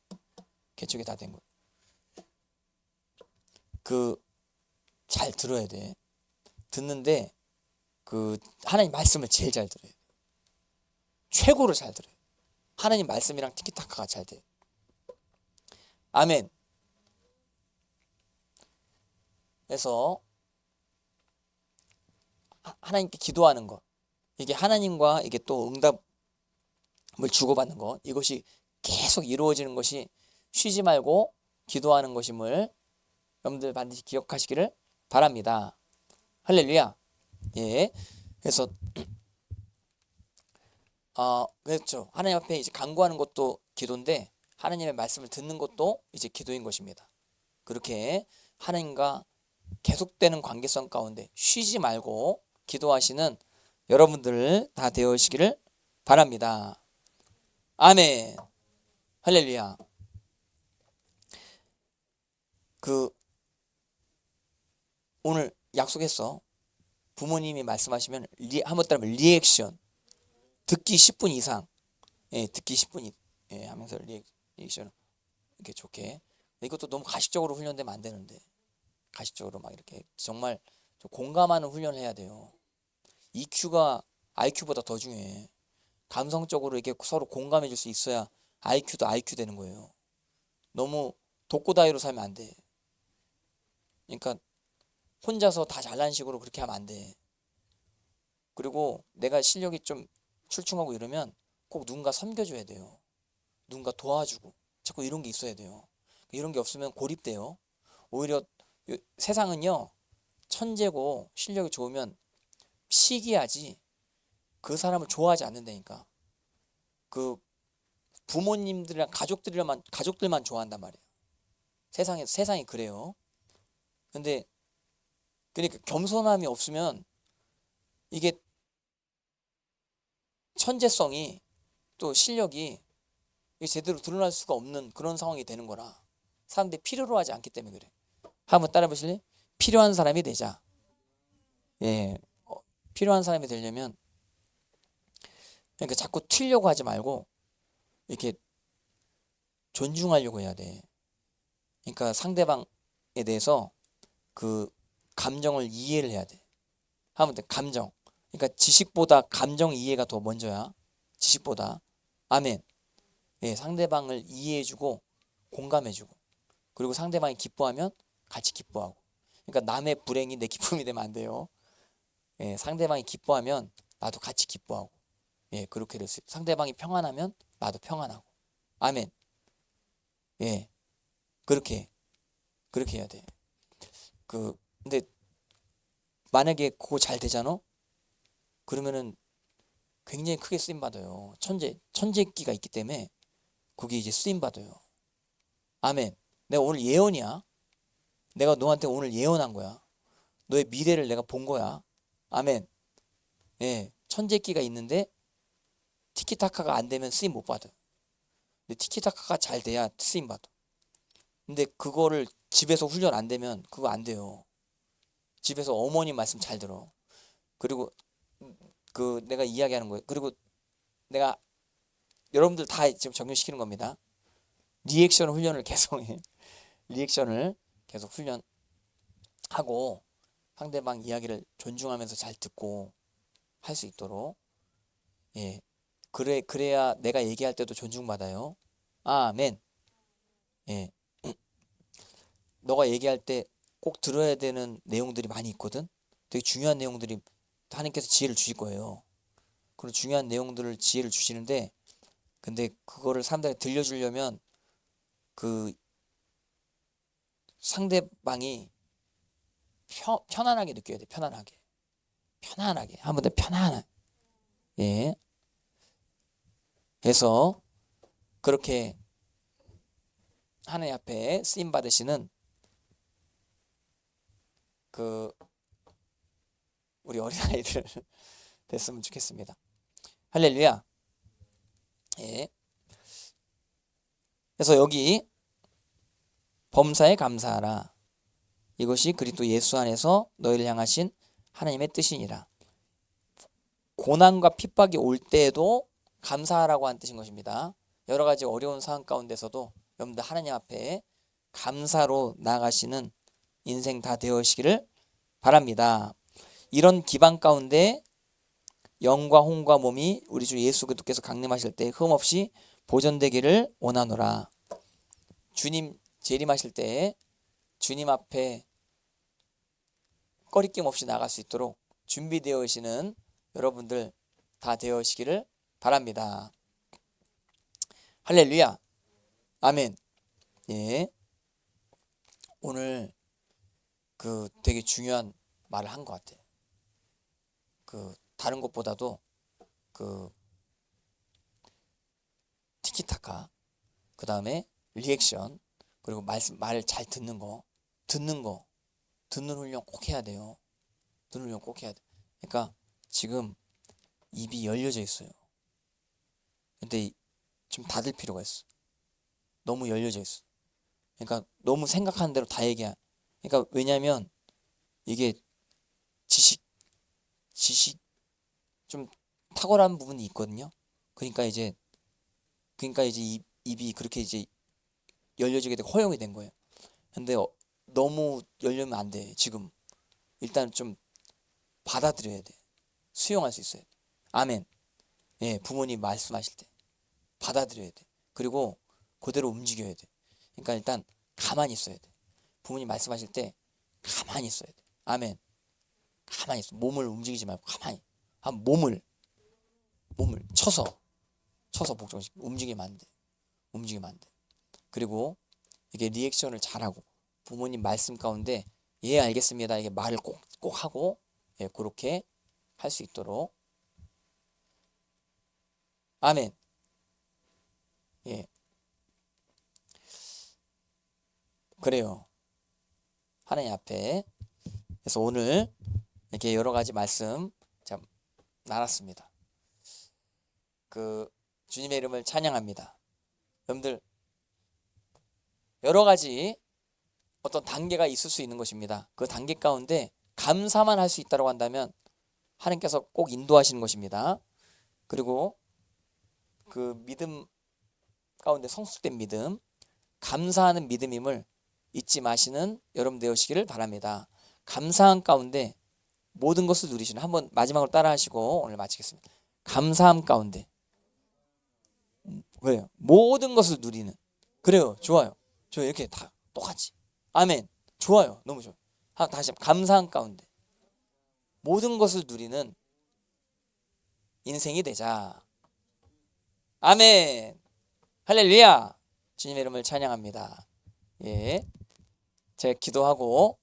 개척이 다 된 거예요. 잘 들어야 돼. 듣는데 하나님 말씀을 제일 잘 들어야 돼. 최고로 잘 들어요. 하나님 말씀이랑 티키타카가 잘 돼요. 아멘. 그래서 하나님께 기도하는 것, 이게 하나님과 이게 또 응답을 주고받는 것, 이것이 계속 이루어지는 것이 쉬지 말고 기도하는 것임을 여러분들 반드시 기억하시기를 바랍니다. 할렐루야. 예. 그래서 그렇죠. 하나님 앞에 이제 간구하는 것도 기도인데 하나님의 말씀을 듣는 것도 이제 기도인 것입니다. 그렇게 하나님과 계속되는 관계성 가운데 쉬지 말고 기도하시는 여러분들 다 되시기를 바랍니다. 아멘. 할렐루야. 오늘 약속했어. 부모님이 말씀하시면 한번 따르면 리액션. 듣기 10분 이상. 예, 듣기 10분 하면서 리액션 이렇게 좋게. 이것도 너무 가식적으로 훈련되면 안 되는데. 가식적으로 막 이렇게 정말 좀 공감하는 훈련을 해야 돼요. EQ가 IQ보다 더 중요해. 감성적으로 이렇게 서로 공감해 줄 수 있어야 IQ도 IQ 되는 거예요. 너무 독고다이로 살면 안 돼. 그러니까 혼자서 다 잘난 식으로 그렇게 하면 안 돼. 그리고 내가 실력이 좀 출중하고 이러면 꼭 누군가 섬겨줘야 돼요. 누군가 도와주고 자꾸 이런 게 있어야 돼요. 이런 게 없으면 고립돼요. 오히려 세상은요, 천재고 실력이 좋으면 시기하지 그 사람을 좋아하지 않는다니까. 그 부모님들이랑 가족들만 좋아한단 말이에요. 세상이 그래요. 근데 그러니까 겸손함이 없으면 이게 천재성이 또 실력이 제대로 드러날 수가 없는 그런 상황이 되는 거라. 사람들이 필요로 하지 않기 때문에 그래. 한번 따라 보실래요? 필요한 사람이 되자. 예, 필요한 사람이 되려면 그러니까 자꾸 튀려고 하지 말고 이렇게 존중하려고 해야 돼. 그러니까 상대방에 대해서 그 감정을 이해를 해야 돼. 하면 돼. 감정. 그러니까 지식보다 감정 이해가 더 먼저야. 지식보다. 아멘. 예, 상대방을 이해해주고 공감해주고 그리고 상대방이 기뻐하면 같이 기뻐하고. 그러니까 남의 불행이 내 기쁨이 되면 안 돼요. 예, 상대방이 기뻐하면 나도 같이 기뻐하고. 예, 그렇게 될 수 있어요. 상대방이 평안하면 나도 평안하고. 아멘. 예, 그렇게 해야 돼. 근데 만약에 그거 잘 되잖아? 그러면은 굉장히 크게 쓰임 받아요. 천재기가 있기 때문에 그게 이제 쓰임 받아요. 아멘. 내가 오늘 예언이야. 내가 너한테 오늘 예언한 거야. 너의 미래를 내가 본 거야. 아멘. 예, 천재기가 있는데 티키타카가 안 되면 쓰임 못 받아. 근데 티키타카가 잘 돼야 쓰임 받아. 근데 그거를 집에서 훈련 안 되면 그거 안 돼요. 집에서 어머니 말씀 잘 들어. 그리고 내가 이야기하는 거예요. 그리고 내가 여러분들 다 지금 적용시키는 겁니다. 리액션 훈련을 계속 해. 리액션을 계속 훈련하고 상대방 이야기를 존중하면서 잘 듣고 할 수 있도록. 예, 그래야 내가 얘기할 때도 존중받아요. 아멘. 예, 너가 얘기할 때 꼭 들어야 되는 내용들이 많이 있거든. 되게 중요한 내용들이 하나님께서 지혜를 주실 거예요. 그런 중요한 내용들을 지혜를 주시는데 근데 그거를 사람들한테 들려주려면 그 상대방이 편안하게 느껴야 돼. 편안하게 한 번 더 편안한. 예, 해서 그렇게 하나님 앞에 쓰임 받으시는 우리 어린아이들 됐으면 좋겠습니다. 할렐루야. 예. 그래서 여기 범사에 감사하라. 이것이 그리스도 예수 안에서 너희를 향하신 하나님의 뜻이니라. 고난과 핍박이 올 때에도 감사하라고 한 뜻인 것입니다. 여러 가지 어려운 상황 가운데서도 여러분들 하나님 앞에 감사로 나아가시는 인생 다 되어시기를 바랍니다. 이런 기반 가운데 영과 혼과 몸이 우리 주 예수 그리스도께서 강림하실 때 흠없이 보존되기를 원하노라. 주님 재림하실 때 주님 앞에 꺼리낌 없이 나갈 수 있도록 준비되어 계시는 여러분들 다 되어시기를 바랍니다. 할렐루야. 아멘. 예, 오늘 그 되게 중요한 말을 한 것 같아요. 그 다른 것보다도 그 티키타카, 그 다음에 리액션, 그리고 말 잘 듣는 거, 듣는 훈련 꼭 해야 돼요. 듣는 훈련 꼭 해야 돼. 그러니까 지금 입이 열려져 있어요. 근데 좀 닫을 필요가 있어. 너무 열려져 있어. 그러니까 너무 생각하는 대로 다 얘기야. 그러니까 왜냐면 이게 지식 좀 탁월한 부분이 있거든요. 그러니까 이제 입이 그렇게 이제 열려지게 되고 허용이 된 거예요. 근데 너무 열려면 안 돼. 지금 일단 좀 받아들여야 돼. 수용할 수 있어야 돼. 아멘. 예, 부모님 말씀하실 때 받아들여야 돼. 그리고 그대로 움직여야 돼. 그러니까 일단 가만히 있어야 돼. 부모님 말씀하실 때 가만히 있어야 돼. 아멘. 가만히 있어. 몸을 움직이지 말고 가만히. 몸을 쳐서 복종식 움직이면 안 돼. 움직이면 안 돼. 그리고 이게 리액션을 잘하고 부모님 말씀 가운데 예 알겠습니다. 이게 말을 꼭 하고 예 그렇게 할 수 있도록 아멘. 예 그래요. 하나님 앞에 그래서 오늘 이렇게 여러 가지 말씀 참 나눴습니다. 그 주님의 이름을 찬양합니다. 여러분들 여러 가지 어떤 단계가 있을 수 있는 것입니다. 그 단계 가운데 감사만 할 수 있다고 한다면 하나님께서 꼭 인도하시는 것입니다. 그리고 그 믿음 가운데 성숙된 믿음, 감사하는 믿음임을 잊지 마시는 여러분 되시기를 바랍니다. 감사함 가운데 모든 것을 누리시는 한번 마지막으로 따라하시고 오늘 마치겠습니다. 감사함 가운데 그래요. 모든 것을 누리는 그래요. 좋아요. 저 이렇게 다 똑같이 아멘. 좋아요. 너무 좋아요. 다시 한번 감사함 가운데 모든 것을 누리는 인생이 되자. 아멘. 할렐루야. 주님의 이름을 찬양합니다. 예, 제가 기도하고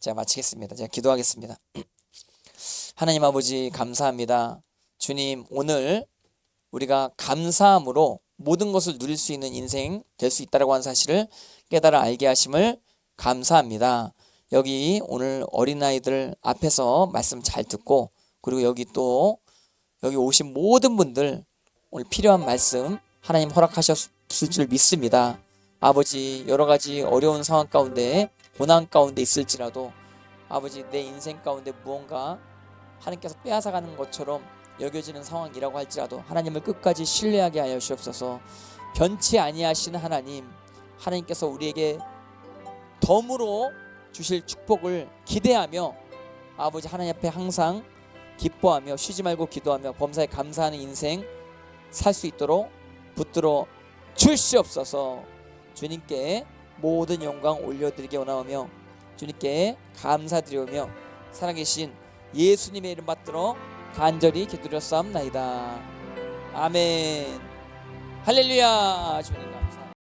제가 마치겠습니다. 제가 기도하겠습니다. 하나님 아버지 감사합니다. 주님 오늘 우리가 감사함으로 모든 것을 누릴 수 있는 인생 될 수 있다고 하는 사실을 깨달아 알게 하심을 감사합니다. 여기 오늘 어린아이들 앞에서 말씀 잘 듣고 그리고 여기 오신 모든 분들 오늘 필요한 말씀 하나님 허락하셨을 줄 믿습니다. 아버지 여러 가지 어려운 상황 가운데 고난 가운데 있을지라도 아버지 내 인생 가운데 무언가 하나님께서 빼앗아가는 것처럼 여겨지는 상황이라고 할지라도 하나님을 끝까지 신뢰하게 하여 주옵소서. 변치 아니하시는 하나님께서 우리에게 덤으로 주실 축복을 기대하며 아버지 하나님 앞에 항상 기뻐하며 쉬지 말고 기도하며 범사에 감사하는 인생 살 수 있도록 붙들어 주시옵소서. 주님께 모든 영광 올려드리게 원하오며 주님께 감사드리오며 살아계신 예수님의 이름 받들어 간절히 기도드렸사옵나이다. 아멘. 할렐루야. 주님